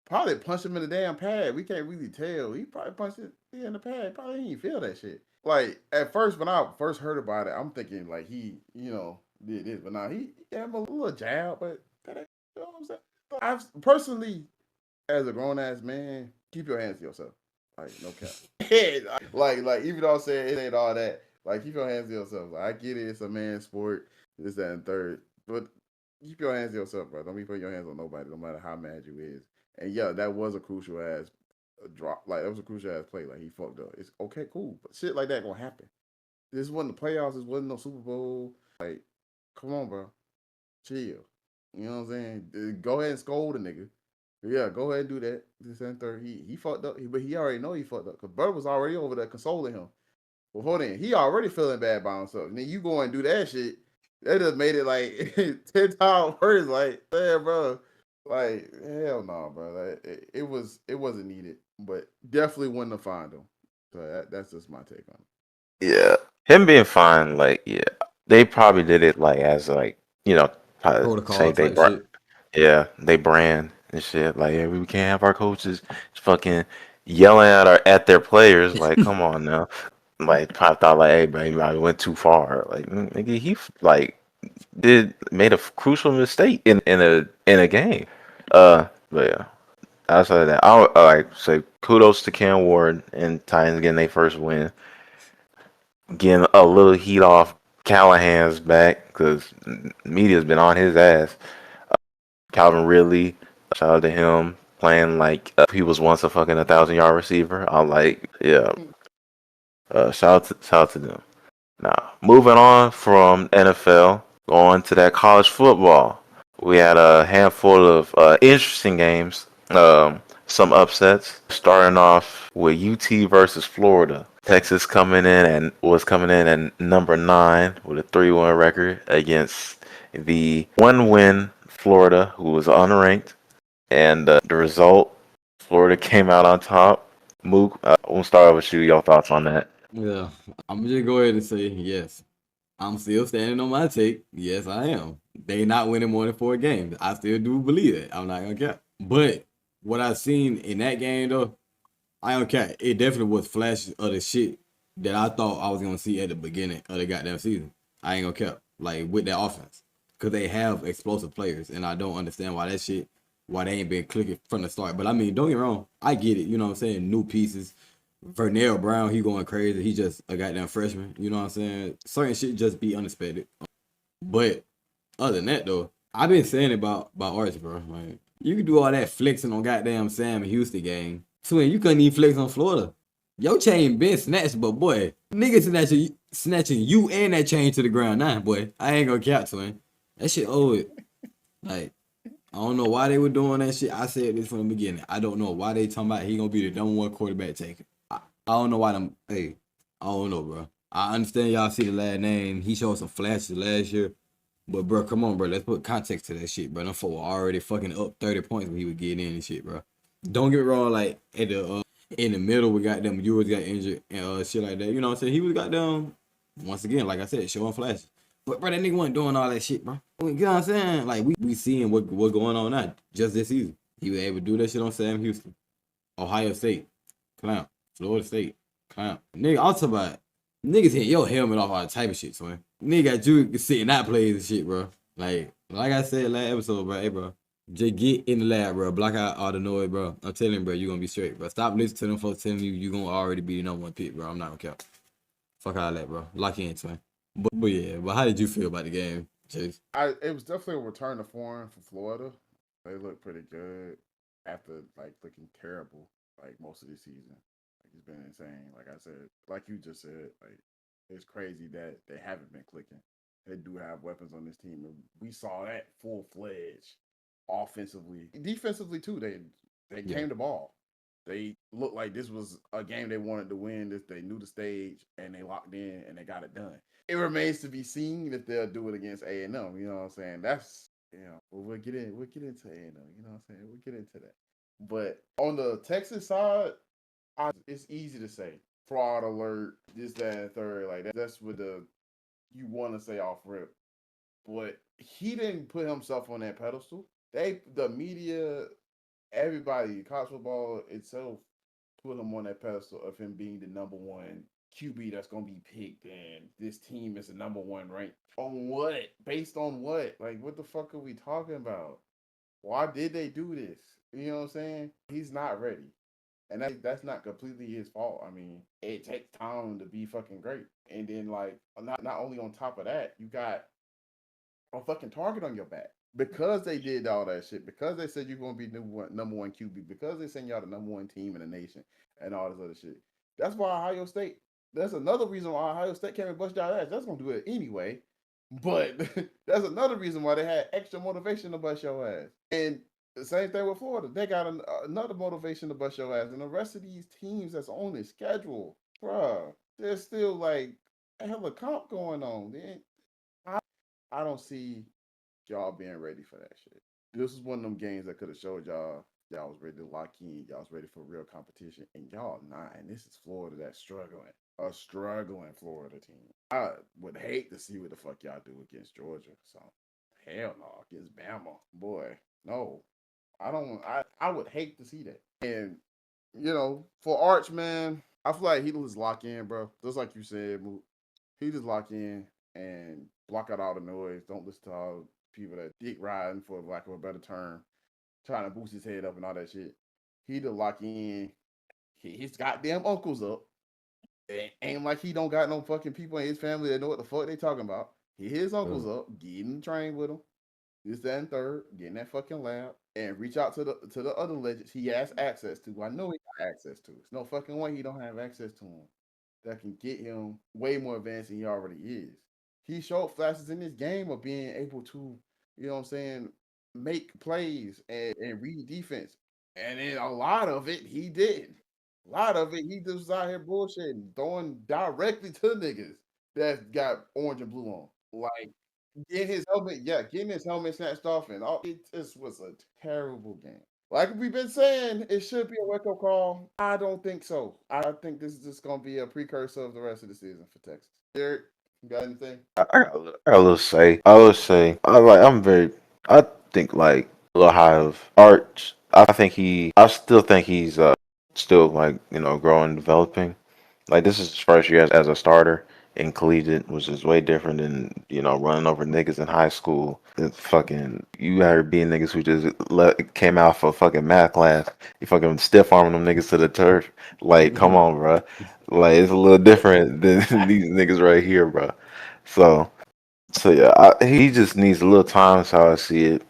probably punched him in the damn pad. We can't really tell. He probably punched it in the pad. Probably didn't feel that shit. Like at first, when I first heard about it, I'm thinking like he, did this, but now he gave him a little jab. But that ain't, you know what I'm saying? I've personally, as a grown ass man, keep your hands to yourself. Like no cap. like even though I said it ain't all that, like keep your hands to yourself. Like I get it, it's a man's sport, this, that, and third. But keep your hands to yourself, bro. Don't be putting your hands on nobody, no matter how mad you is. And yeah, that was a crucial ass drop. Like that was a crucial ass play. Like he fucked up. It's okay, cool. But shit like that gonna happen. This wasn't the playoffs, this wasn't no Super Bowl. Like, come on, bro. Chill. You know what I'm saying? Go ahead and scold the nigga. Yeah, go ahead and do that. This and third. He fucked up, but he already know he fucked up. Cause Bert was already over there consoling him. Before then, he already feeling bad by himself. And then you go and do that shit. That just made it like 10 times worse. Like, man, bro. Like, hell no, bro. Like, it wasn't needed. But definitely wouldn't have fined him. So that's just my take on it. Yeah, him being fine. Like, yeah, they probably did it like as like probably say Protocol type shit. yeah, they brand and shit. Like, yeah, we can't have our coaches fucking yelling at their players. Like, come on now. Like, probably thought like, hey, bro, you might have went too far. Like, nigga, he like made a crucial mistake in a game. But yeah, outside of that, I would like say kudos to Cam Ward and Titans getting their first win, getting a little heat off Callahan's back because media's been on his ass. Calvin Ridley, shout out to him playing like he was once a fucking 1,000-yard receiver. I like, yeah. Shout out to them. Now, moving on from NFL, going to that college football. We had a handful of interesting games, some upsets. Starting off with UT versus Florida. Texas was coming in at number 9 with a 3-1 record against the 1-win Florida, who was unranked. and the result, Florida came out on top. Mook, we'll start with you. Your thoughts on that? Yeah, I'm gonna just go ahead and say yes. I'm still standing on my take. Yes, I am. They not winning more than 4 games. I still do believe it. I'm not gonna care. But what I seen in that game though, I don't care. It definitely was flashes of the shit that I thought I was gonna see at the beginning of the goddamn season. I ain't gonna care. Like with their offense. Cause they have explosive players. And I don't understand why they ain't been clicking from the start. But I mean, don't get me wrong, I get it, you know what I'm saying? New pieces. Vernell Brown, he going crazy. He just a goddamn freshman. You know what I'm saying? Certain shit just be unexpected. But other than that though, I've been saying about Arch, bro. Like you can do all that flexing on goddamn Sam and Houston game. Twin, you couldn't even flex on Florida. Your chain been snatched, but boy, niggas snatching you and that chain to the ground now, boy. I ain't gonna count, twin. That shit old. Like, I don't know why they were doing that shit. I said this from the beginning. I don't know why they talking about he gonna be the number one quarterback taker. I don't know why them. Hey, I don't know, bro. I understand y'all see the last name. He showed some flashes last year, but bro, come on, bro. Let's put context to that shit, bro. Them four were already fucking up 30 points when he was getting in and shit, bro. Don't get me wrong. Like at the in the middle, we got them. Ewers got injured and shit like that. You know what I'm saying? He was got them once again, like I said, showing flashes. But bro, that nigga wasn't doing all that shit, bro. You know what I'm saying? Like we seeing what going on now just this season. He was able to do that shit on Sam Houston, Ohio State, clown, Florida State, clown. Nigga, I'm talking about niggas hit your helmet off all type of shit, man. Nigga got you sitting that plays and shit, bro. Like I said last episode, bro. Hey, bro. Just get in the lab, bro. Block out all the noise, bro. I'm telling you, bro, you gonna be straight, bro. Stop listening to them folks telling you gonna already be the number one pick, bro. I'm not gonna count. Fuck all that, bro. Lock in, twin. But yeah, but how did you feel about the game, Chase? It was definitely a return to form for Florida. They look pretty good after like looking terrible like most of the season. Like it's been insane. Like I said, like you just said, like it's crazy that they haven't been clicking. They do have weapons on this team, and we saw that full fledged offensively, defensively too. They Yeah. came to ball. They looked like this was a game they wanted to win. This they knew the stage and they locked in and they got it done. It remains to be seen if they'll do it against A&M. You know what I'm saying? That's we'll get into A&M. You know what I'm saying? We'll get into that. But on the Texas side, it's easy to say fraud alert, this, that, and third. Like that's what you want to say off rip. But he didn't put himself on that pedestal. The media, everybody, college football itself put him on that pedestal of him being the number one QB that's gonna be picked, and this team is the number one ranked. On what? Based on what? Like, what the fuck are we talking about? Why did they do this? You know what I'm saying? He's not ready. And that's not completely his fault. I mean, it takes time to be fucking great. And then like not only on top of that, you got a fucking target on your back. Because they did all that shit, because they said you're gonna be number one QB, because they send y'all the number one team in the nation and all this other shit. That's why Ohio State. That's another reason why Ohio State came and bust y'all ass. That's gonna do it anyway. But that's another reason why they had extra motivation to bust your ass. And the same thing with Florida. They got another motivation to bust your ass. And the rest of these teams that's on the schedule, bruh, there's still like a hell of a comp going on. I don't see y'all being ready for that shit. This is one of them games that could have showed y'all was ready to lock in, y'all was ready for real competition, and y'all not. And this is Florida that's struggling, a struggling Florida team. I would hate to see what the fuck y'all do against Georgia. So hell no, against Bama, boy, no. I don't. I would hate to see that. And for Arch, man, I feel like he just lock in, bro. Just like you said, he just lock in and block out all the noise. Don't listen to all people that dick riding, for lack of a better term, trying to boost his head up and all that shit. He to lock in. His goddamn uncles up. It ain't like he don't got no fucking people in his family that know what the fuck they talking about. His uncles up, getting trained with him. This, that, and third, get in that fucking lab and reach out to the other legends he has access to. I know he got access to. There's no fucking way he don't have access to him that can get him way more advanced than he already is. He showed flashes in this game of being able to, you know what I'm saying, make plays and read defense. And then a lot of it he did. A lot of it he just was out here bullshitting, throwing directly to niggas that got orange and blue on. Like getting his helmet snatched off, and all. It just was a terrible game. Like we've been saying, it should be a wake up call. I don't think so. I think this is just gonna be a precursor of the rest of the season for Texas. Derek, you got anything? I got a little say. I will say, I think like a little high of Arch. I still think he's still like growing, developing. Like this is his first year as a starter in collegiate, which is way different than running over niggas in high school. It's fucking you out here being niggas who just came out for fucking math class. You fucking stiff arming them niggas to the turf. Like, come on, bro. Like it's a little different than these niggas right here, bro. So, so yeah, he just needs a little time. That's how I see it.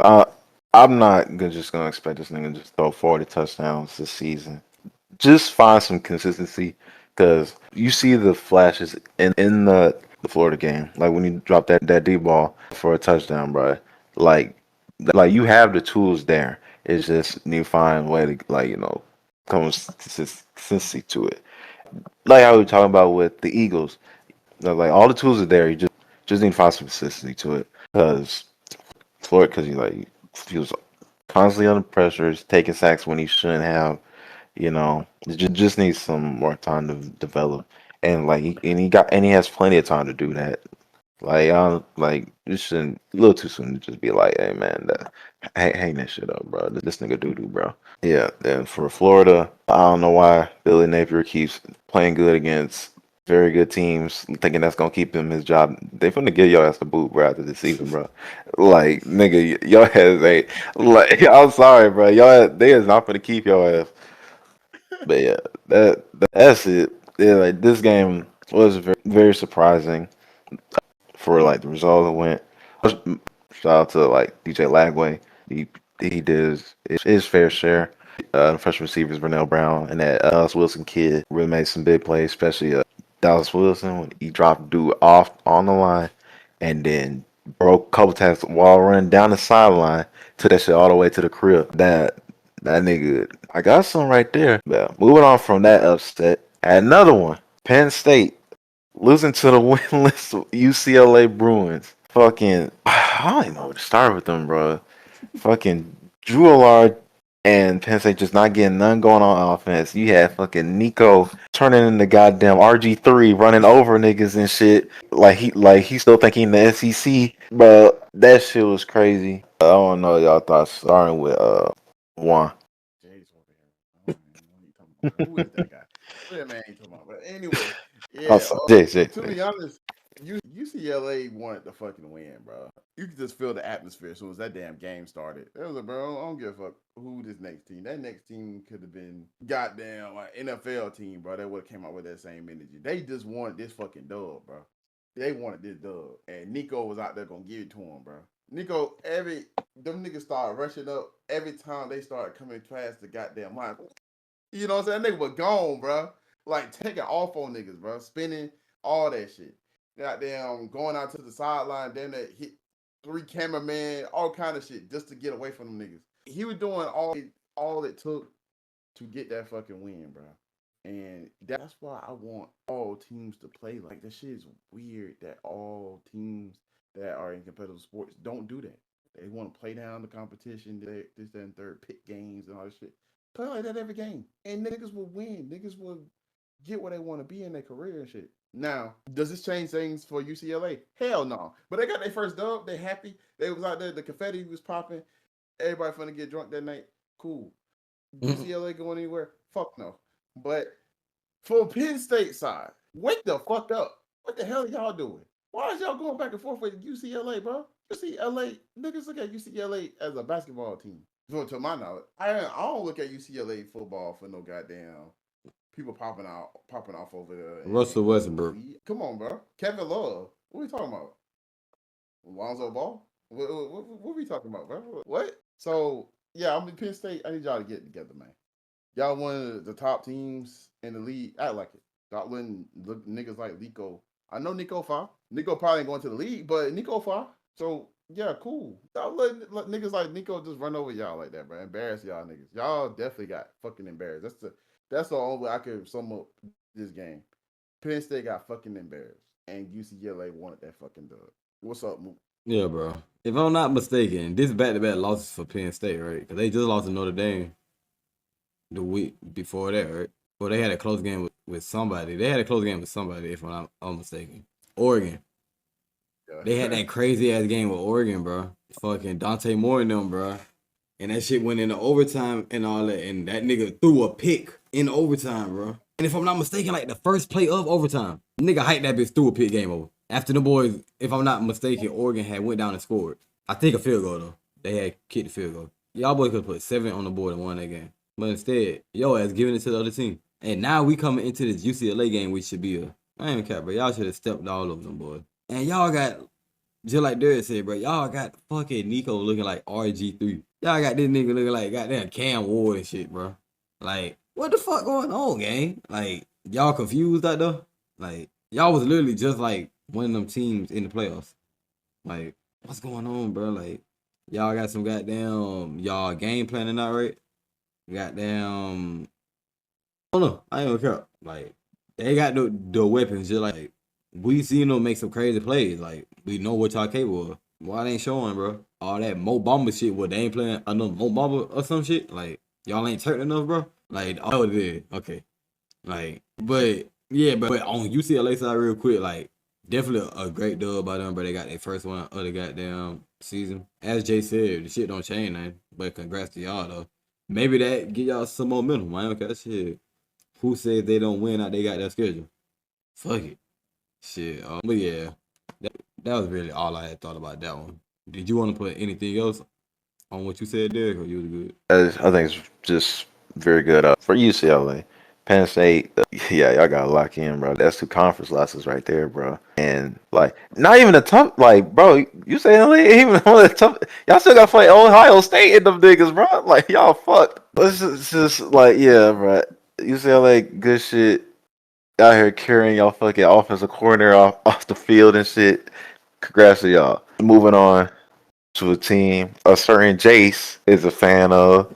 I, I'm not just gonna expect this nigga to just throw 40 touchdowns this season. Just find some consistency because you see the flashes in the Florida game. Like when you drop that deep ball for a touchdown, bro. Like like you have the tools there. It's just you find a way to come with consistency to it. Like how we were talking about with the Eagles. Like all the tools are there. You just need to find some consistency to it because Florida, because he was constantly under pressure, he's taking sacks when he shouldn't have. It just needs some more time to develop, and he has plenty of time to do that. Like you shouldn't a little too soon to just be like, hey man, hang that shit up, bro. This nigga doo doo, bro. Yeah, and for Florida, I don't know why Billy Napier keeps playing good against very good teams, thinking that's gonna keep him his job. They finna give your ass the boot, bro, after this season, bro. Like, nigga, your ass ain't like. I'm sorry, bro. They is not gonna keep your ass. But yeah, that's it. Yeah, like this game was very surprising for like the result it went. Shout out to like DJ Lagway. He did his fair share. Freshman receivers Vernell Brown and that Dallas Wilson kid really made some big plays, especially Dallas Wilson when he dropped dude off on the line and then broke a couple times while running down the sideline, took that shit all the way to the crib. That nigga, I got some right there. But moving on from that upset, another one. Penn State losing to the winless UCLA Bruins. Fucking, I don't even know where to start with them, bro. Fucking Drew Allard and Penn State just not getting none going on offense. You had fucking Nico turning into goddamn RG3 running over niggas and shit. He still thinking the SEC, bro. That shit was crazy. I don't know y'all thoughts starting with Juan. Jay's over here. I don't even know what you talking about. Who is that guy? Who that man you talking about? But anyway, I'm yeah. sorry. Jay. To be honest, UCLA wanted to fucking win, bro. You could just feel the atmosphere as soon as that damn game started. It was like, bro, I don't give a fuck who this next team. That next team could have been goddamn like NFL team, bro. They would have came out with that same energy. They just wanted this fucking dub, bro. They wanted this dub, and Nico was out there gonna give it to him, bro. Nico, them niggas started rushing up every time they started coming past the goddamn line. You know what I'm saying? That nigga was gone, bro. Like taking off on niggas, bro. Spinning, all that shit. Goddamn, going out to the sideline, then that hit 3 cameramen, all kind of shit, just to get away from them niggas. He was doing all it took to get that fucking win, bro. And that's why I want all teams to play like that. Shit is weird that all teams that are in competitive sports don't do that. They want to play down the competition, this, that, and third, pick games and all this shit. Play like that every game, and niggas will win. Niggas will get where they want to be in their career and shit. Now, does this change things for UCLA? Hell no. But they got their first dub. They happy. They was out there. The confetti was popping. Everybody finna get drunk that night. Cool. UCLA going anywhere? Fuck no. But for Penn State side, wake the fuck up. What the hell are y'all doing? Why is y'all going back and forth with UCLA, bro? UCLA, niggas look at UCLA as a basketball team. So to my knowledge, I don't look at UCLA football for no goddamn people popping off over there. Russell Westbrook. Come on, bro. Kevin Love. What are we talking about? Lonzo Ball? What are we talking about, bro? What? So yeah, I'm in Penn State. I need y'all to get together, man. Y'all one of the top teams in the league. Act like it. Stop letting niggas like Nico. I know Nico Fa. Nico probably ain't going to the league, but Nico Fa. So yeah, cool. Stop letting niggas like Nico just run over y'all like that, bro. Embarrass y'all niggas. Y'all definitely got fucking embarrassed. That's the only way I could sum up this game. Penn State got fucking embarrassed, and UCLA wanted that fucking dub. What's up, Mook? Yeah, bro. If I'm not mistaken, this back-to-back losses for Penn State, right? Because they just lost to Notre Dame the week before that, right? Well, they had a close game with somebody. They had a close game with somebody, if I'm not mistaken. Oregon. They had that crazy ass game with Oregon, bro. Fucking Dante Moore and them, bro. And that shit went into overtime and all that. And that nigga threw a pick in overtime, bro. And if I'm not mistaken, like the first play of overtime, nigga hyped that bitch threw a pick, game over. After the boys, if I'm not mistaken, Oregon had went down and scored. I think a field goal though. They had kicked the field goal. Y'all boys could put 7 on the board and won that game. But instead, yo ass giving it to the other team. And now we coming into this UCLA game, which should be I ain't care, bro. Y'all should have stepped all over them boys. And y'all got, just like Derek said, bro, y'all got fucking Nico looking like RG3. Y'all got this nigga looking like goddamn Cam Ward and shit, bro. Like, what the fuck going on, gang? Like, y'all confused out there? Like, y'all was literally just like one of them teams in the playoffs. Like, what's going on, bro? Like, y'all got some goddamn, y'all game planning out, right? Goddamn, I don't know. I ain't gonna care. Like, they got the weapons, just like, we seen them make some crazy plays. Like, we know what y'all capable of. Why they ain't showing, bro? All that Mo Bamba shit, what they ain't playing another Mo Bamba or some shit? Like, y'all ain't turning enough, bro? Like, oh, it is. Okay. Like, but, yeah, but on UCLA side, real quick, like, definitely a great dub by them, but they got their first one of the goddamn season. As Jay said, the shit don't change, man. But congrats to y'all, though. Maybe that get y'all some momentum. I don't care. Shit. Who says they don't win out they got their schedule? Fuck it. Shit. But yeah, that was really all I had thought about that one. Did you want to put anything else on what you said, Derek, or you was good? I think it's just very good for UCLA. Penn State, yeah, y'all gotta lock in, bro. That's 2 conference losses right there, bro. And like, not even a tough, like, bro. You say even one of the tough. Y'all still gotta play Ohio State in them niggas, bro. Like, y'all fucked. It's just like, yeah, bro. UCLA, good shit. Out here carrying y'all fucking offensive coordinator off the field and shit. Congrats to y'all. Moving on to a team a certain Jace is a fan of.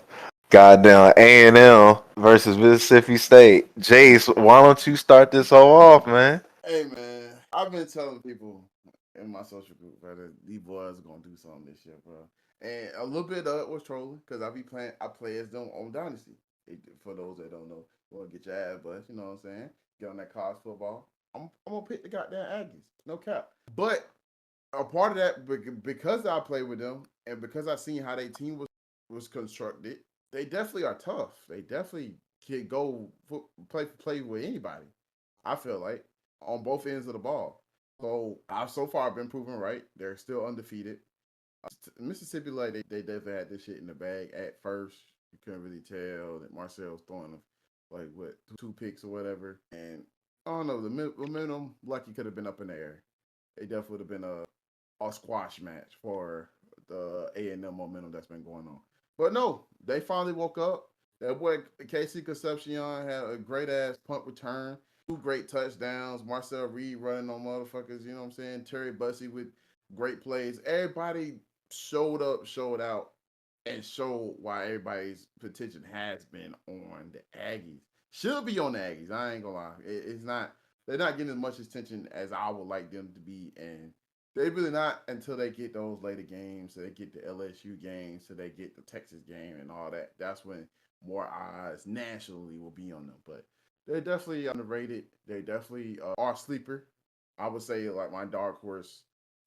Goddamn A&M versus Mississippi State. Jace, why don't you start this all off, man? Hey man, I've been telling people in my social group, bro, that these boys are gonna do something this year, bro. And a little bit of it was trolling because I play as them on Dynasty. For those that don't know, you want to get your ass bust, you know what I'm saying? Get on that college football. I'm gonna pick the goddamn Aggies, no cap. But a part of that, because I played with them and because I seen how their team was constructed, they definitely are tough. They definitely can go play with anybody. I feel like on both ends of the ball. So I've so far been proven right. They're still undefeated. Mississippi, like they definitely had this shit in the bag at first. You couldn't really tell that Marcel was throwing them like what 2 picks or whatever. And I don't know, the momentum lucky could have been up in the air. It definitely would have been a squash match for the A&M momentum that's been going on. But no, they finally woke up. That boy Casey Concepcion had a great ass punt return, 2 great touchdowns. Marcel Reed running on motherfuckers, you know what I'm saying? Terry Bussey with great plays. Everybody showed up, showed out, and showed why everybody's attention has been on the Aggies. Should be on the Aggies. I ain't gonna lie. It's not. They're not getting as much attention as I would like them to be, and they really not until they get those later games. So they get the LSU games, so they get the Texas game and all that. That's when more eyes nationally will be on them. But they're definitely underrated. They definitely are sleeper. I would say like my dark horse,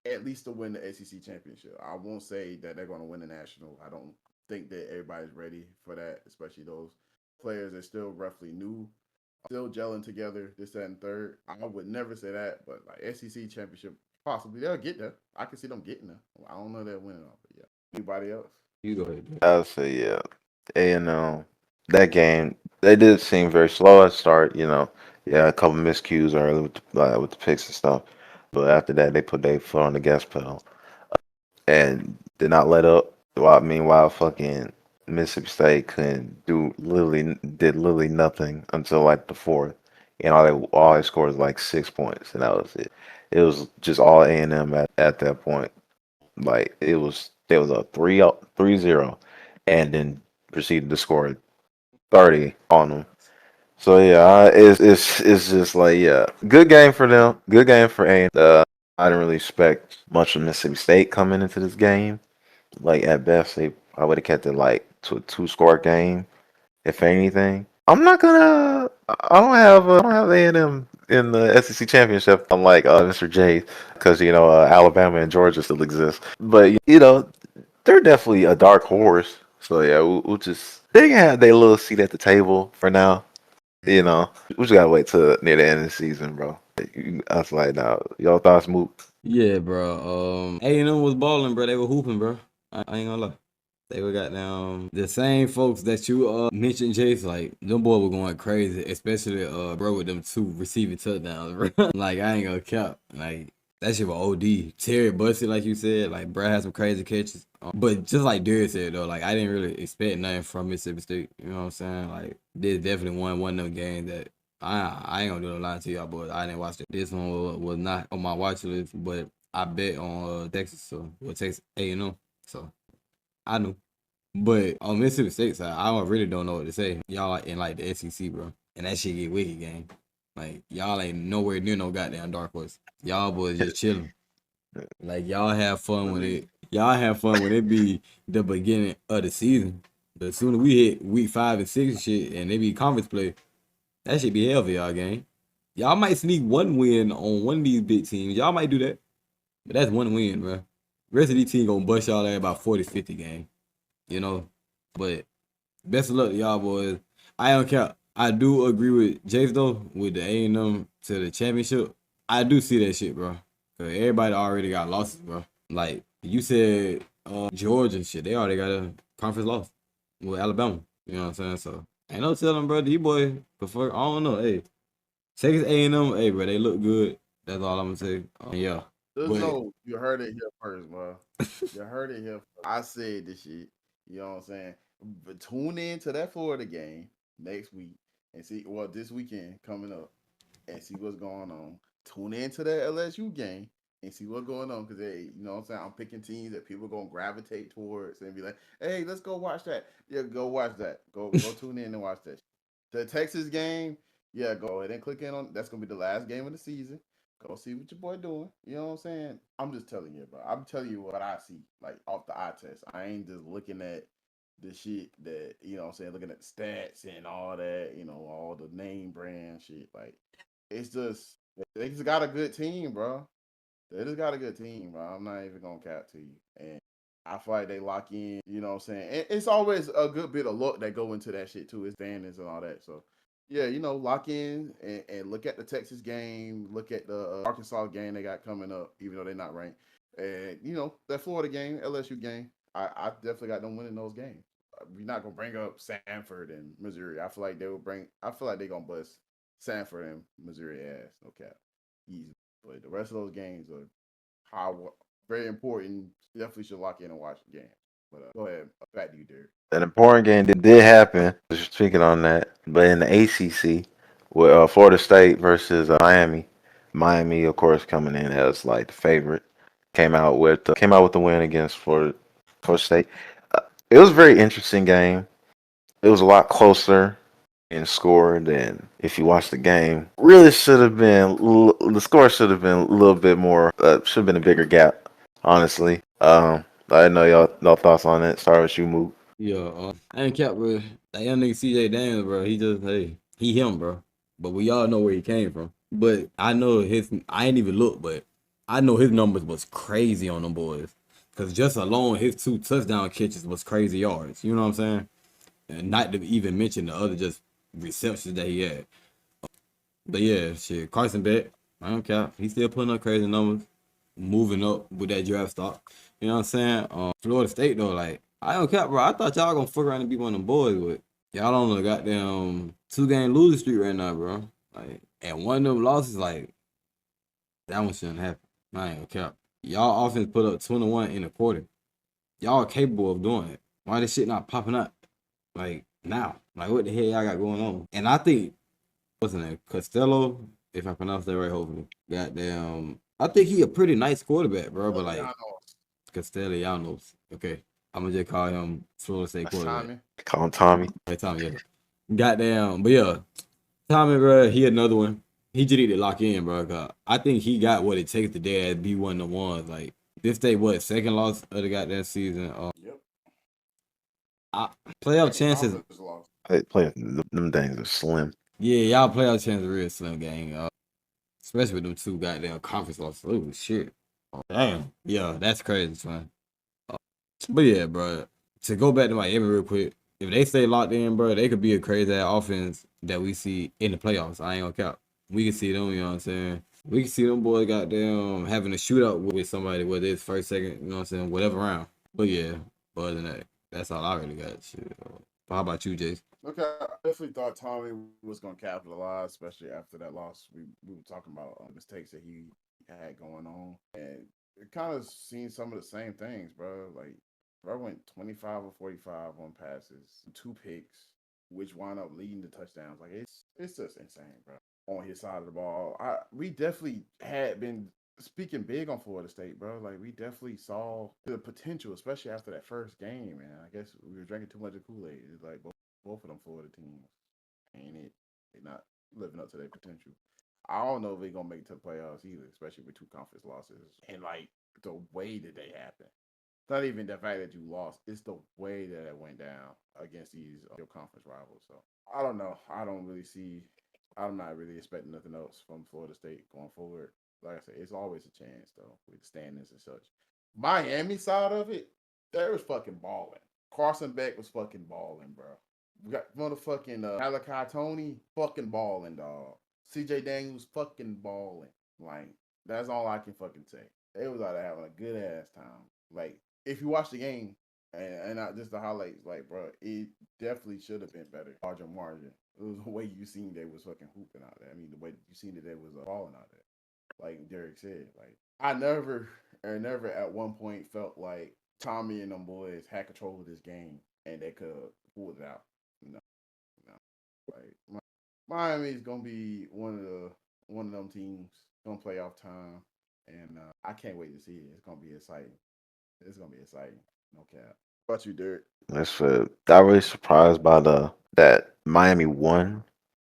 at least to win the SEC championship. I won't say that they're going to win the national. I don't think that everybody's ready for that, especially those players that are still roughly new, still gelling together, this, that, and third. I would never say that, but like SEC championship, possibly they'll get there. I can see them getting there. I don't know they're winning off, but yeah. Anybody else? You go ahead. I'll say, yeah. A&M, that game, they did seem very slow at start, you know. Yeah, a couple miscues early with the picks and stuff. But after that, they put their foot on the gas pedal and did not let up. Meanwhile, fucking Mississippi State did literally nothing until like the fourth, and all they scored was like 6 points, and that was it. It was just all A&M at that point. Like there was a 3-0, and then proceeded to score 30 on them. So yeah, it's just like, yeah, good game for them. Good game for A. I didn't really expect much of Mississippi State coming into this game. Like at best, I would have kept it like to a 2-score game, if anything. I'm not gonna. I don't have A&M in the SEC championship. Unlike Mr. J, because Alabama and Georgia still exist. But they're definitely a dark horse. So yeah, we'll just they can have their little seat at the table for now. We just gotta wait till near the end of the season, bro. I was like, now, y'all thoughts, Moot? Yeah, bro. A&M was balling, bro. They were hooping, bro. I ain't gonna lie. They were got down the same folks that you mentioned, Chase. Like them boy were going crazy, especially bro with them 2 receiving touchdowns, bro. Like I ain't gonna cap. Like that shit was OD. Terry busted, like you said. Like bro had some crazy catches. But just like Derek said though, like I didn't really expect nothing from Mississippi State. You know what I'm saying? Like this definitely one of them games that I ain't gonna do no lie to y'all, but I didn't watch it. This one was not on my watch list, but I bet on Texas, so Texas A&M. So I knew. But on Mississippi State side, I really don't know what to say. Y'all in like the SEC, bro. And that shit get wicked, gang. Like y'all ain't nowhere near no goddamn dark horse. Y'all boys just chilling. Like y'all have fun when it. Y'all have fun when it be the beginning of the season. But as soon as we hit week 5 and 6 and shit, and they be conference play, that shit be hell for y'all, gang. Y'all might sneak one win on one of these big teams. Y'all might do that. But that's one win, bro. Rest of these teams gonna bust y'all at about 40-50 game. But best of luck to y'all boys. I don't care. I do agree with Jace though, with the A&M to the championship. I do see that shit, bro. Cause everybody already got losses, bro. Like you said, Georgia and shit, they already got a conference loss with Alabama. You know what I'm saying? So ain't no telling, bro. These boys prefer. I don't know. Hey, Texas A&M, hey, bro, they look good. That's all I'm gonna say. Yeah. Just know you heard it here first, bro. You heard it here first. I said this shit. You know what I'm saying? But tune in to that Florida game next week and see this weekend coming up and see what's going on. Tune in to that LSU game and see what's going on. Cause hey, you know what I'm saying? I'm picking teams that people are gonna gravitate towards and be like, hey, let's go watch that. Yeah, go watch that. Go tune in and watch that. The Texas game, yeah, go ahead and click in on that's gonna be the last game of the season. Go see what your boy doing. You know what I'm saying? I'm just telling you, bro. I'm telling you what I see, like off the eye test. I ain't just looking at the shit that, you know what I'm saying, looking at the stats and all that, all the name brand shit. Like, it's just, they just got a good team, bro. They just got a good team, bro. I'm not even gonna cap to you. And I feel like they lock in, you know what I'm saying? And it's always a good bit of luck that go into that shit too. It's standings and all that. So yeah, lock in and look at the Texas game, look at the Arkansas game they got coming up, even though they're not ranked. And that Florida game, LSU game, I definitely got them winning those games. We're not gonna bring up Sanford and Missouri. I feel like they're gonna bust Sanford and Missouri ass, no cap. Easy. But the rest of those games are very important. Definitely should lock in and watch the game. But go ahead, back to you, Derek. An important game did happen. Just speaking on that, but in the ACC, with Florida State versus Miami. Miami, of course, coming in as like the favorite, came out with the win against Florida State. It was a very interesting game. It was a lot closer in score than if you watch the game. Really should have been the score should have been a little bit more. Should have been a bigger gap, honestly. I didn't know y'all thoughts on it. Sorry with you, Mook. Yeah, I ain't cap, bro. That young nigga CJ Daniels, bro. He him, bro. But we all know where he came from. But I know I ain't even look, but I know his numbers was crazy on them boys. Cause just alone his 2 touchdown catches was crazy yards. You know what I'm saying? And not to even mention the other just receptions that he had. But yeah, shit, Carson Beck, I don't care. He still putting up crazy numbers, moving up with that draft stock. You know what I'm saying? Florida State though, like I don't care, bro. I thought y'all gonna fuck around and be one of them boys, but y'all on the goddamn 2-game losing streak right now, bro. Like, and one of them losses, like that one shouldn't happen. I ain't gonna cap. Y'all offense put up 21 in a quarter. Y'all are capable of doing it. Why this shit not popping up? Like now, like what the hell y'all got going on? And I think what's his name? Costello, if I pronounce that right, hopefully. Goddamn. I think he a pretty nice quarterback, bro. But like Castellanos. Okay. I'm gonna just call him Florida State quarterback. Tommy. Call him Tommy. Hey, Tommy, yeah. Goddamn. But yeah, Tommy, bro, he another one. he just need to lock in, bro. 'Cause I think he got what it takes today to be one of the ones. Like this, they what second loss of the goddamn season. Yep. Playoff chances. Conference loss. Play them things are slim. Yeah, y'all playoff chances real slim, gang. Especially with them two goddamn conference losses. Oh shit. Damn. Yeah, that's crazy, man. But yeah, bro. To go back to Miami real quick, if they stay locked in, bro, they could be a crazy ass offense that we see in the playoffs. I ain't gonna count. We can see them, you know what I'm saying? We can see them boys goddamn having a shootout with somebody, whether it's first, second, you know what I'm saying, whatever round. But yeah, other than that, that's all I really got. Shit. How about you, Jason? Okay, I definitely thought Tommy was going to capitalize, especially after that loss. We were talking about mistakes that he had going on, and it kind of seen some of the same things, bro. Like, bro went 25 or 45 on passes, 2 picks, which wound up leading to touchdowns. Like, it's just insane, bro. On his side of the ball, we definitely had been speaking big on Florida State, bro. Like, we definitely saw the potential, especially after that first game, man. I guess we were drinking too much of Kool-Aid. It's like both of them Florida teams ain't it. They're not living up to their potential. I don't know if they're gonna make it to the playoffs either, especially with 2 conference losses and like the way that they happen. It's not even the fact that you lost; it's the way that it went down against these your conference rivals. So I don't know. I don't really see. I'm not really expecting nothing else from Florida State going forward. Like I said, it's always a chance though with standings and such. Miami side of it, they was fucking balling. Carson Beck was fucking balling, bro. We got motherfucking Malachi Tony fucking balling, dog. CJ Daniels fucking balling. Like, that's all I can fucking say. They was out there having a good ass time. Like, if you watch the game and not just the highlights, like, bro, it definitely should have been better. Larger margin. It was the way you seen they was fucking hooping out there. I mean, the way you seen that they was balling out there. Like Derek said, like, I never at one point felt like Tommy and them boys had control of this game and they could pull it out. No, no. Like Miami's gonna be one of them teams gonna play off time, and I can't wait to see it. It's gonna be exciting. It's gonna be exciting. No cap. What about you, Derek? That's I was really surprised by that Miami won.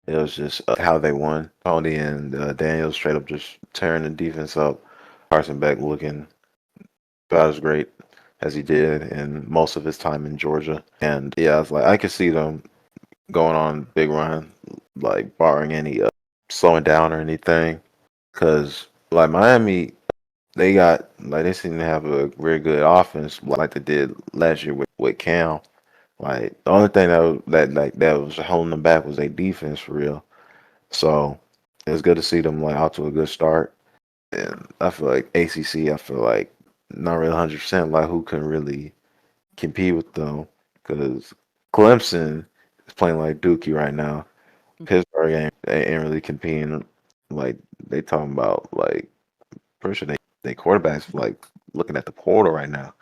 It was just how they won. Tony and Daniel straight up just tearing the defense up. Carson Beck looking about as great as he did in most of his time in Georgia. And yeah, I was like, I could see them going on big run, like barring any slowing down or anything. Because like Miami, they seem to have a very good offense, like they did last year with Cam. Like the only thing that was holding them back was their defense for real. So it's good to see them like out to a good start. And I feel like ACC, I feel like not really 100% like who can really compete with them because Clemson is playing like Dookie right now. Pittsburgh ain't really competing. Like they talking about like pretty sure they quarterbacks like looking at the portal right now.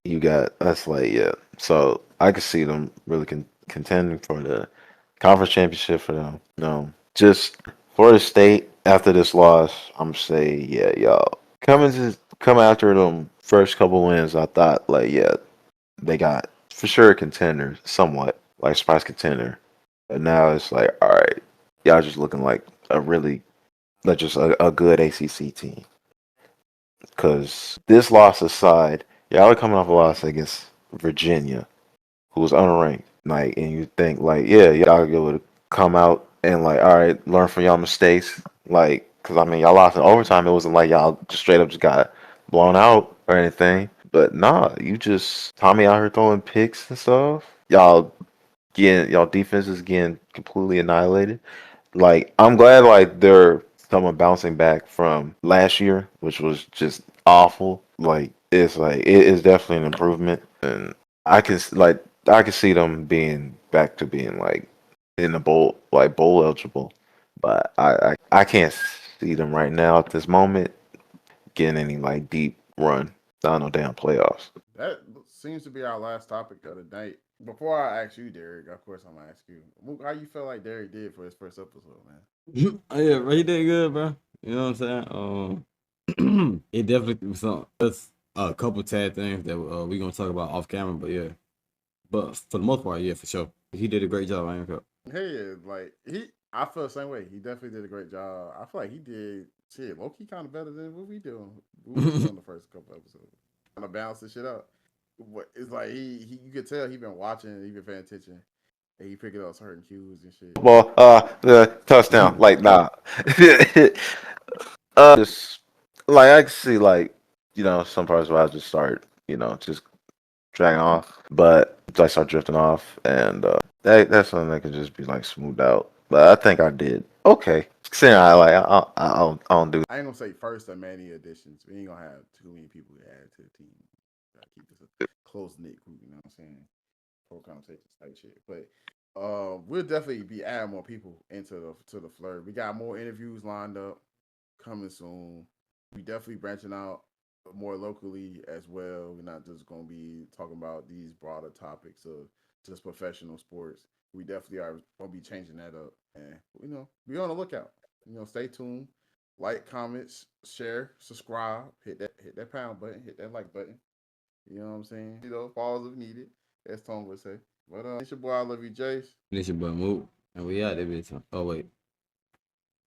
You got that's like yeah. So I could see them really contending for the conference championship for them. No, just Florida State after this loss, I'm say yeah, y'all come after them first couple wins. I thought like yeah, they got for sure a contender, somewhat like surprise contender. But now it's like all right, y'all just looking like a really like just a good ACC team. Because this loss aside, y'all are coming off a loss against Virginia, who's unranked. Like, and you think like, yeah, y'all be able to come out and like, all right, learn from y'all mistakes. Like, because I mean, y'all lost in overtime. It wasn't like y'all just straight up just got blown out or anything. But nah, you just Tommy out here throwing picks and stuff. Y'all defense is getting completely annihilated. Like I'm glad like they're someone bouncing back from last year, which was just awful. Like it is definitely an improvement, and I can see them being back to being like in the bowl eligible, but I can't see them right now at this moment getting any like deep run down no damn playoffs. That seems to be our last topic of the night. Before I ask you, Derek, of course I'm gonna ask you. How you feel like Derek did for his first episode, man? Oh, yeah, bro, he did good, bro. You know what I'm saying? It definitely was some. That's a couple tad things that we gonna talk about off camera, but yeah. But for the most part, yeah, for sure, he did a great job. I ain't cut. Hey, like I feel the same way. He definitely did a great job. I feel like he did shit low key kind of better than what we doing. What we doing the first couple episodes. Kind of balance this shit out. It's like he you could tell he been watching, he been paying attention, and he picking up certain cues and shit. Well, the touchdown, like nah. Just like I can see, like some parts where I just start, just dragging off, but I start drifting off, and that's something that could just be like smoothed out. But I think I did okay. Considering I don't do. I ain't gonna say first of many additions. We ain't gonna have too many people to add to the team. Gotta keep this a close knit group. You know what I'm saying? Pro conversations type shit. But we'll definitely be adding more people into the flirt. We got more interviews lined up coming soon. We definitely branching out more locally as well. We're not just gonna be talking about these broader topics of just professional sports. We definitely are gonna be changing that up, and be on the lookout. Stay tuned. Like, comments, share, subscribe, hit that pound button, hit that like button. You know what I'm saying? Falls if needed, as Tone would say. But it's your boy, I love you, Jace. It's your boy Moot, and we out there, bitch. Oh wait.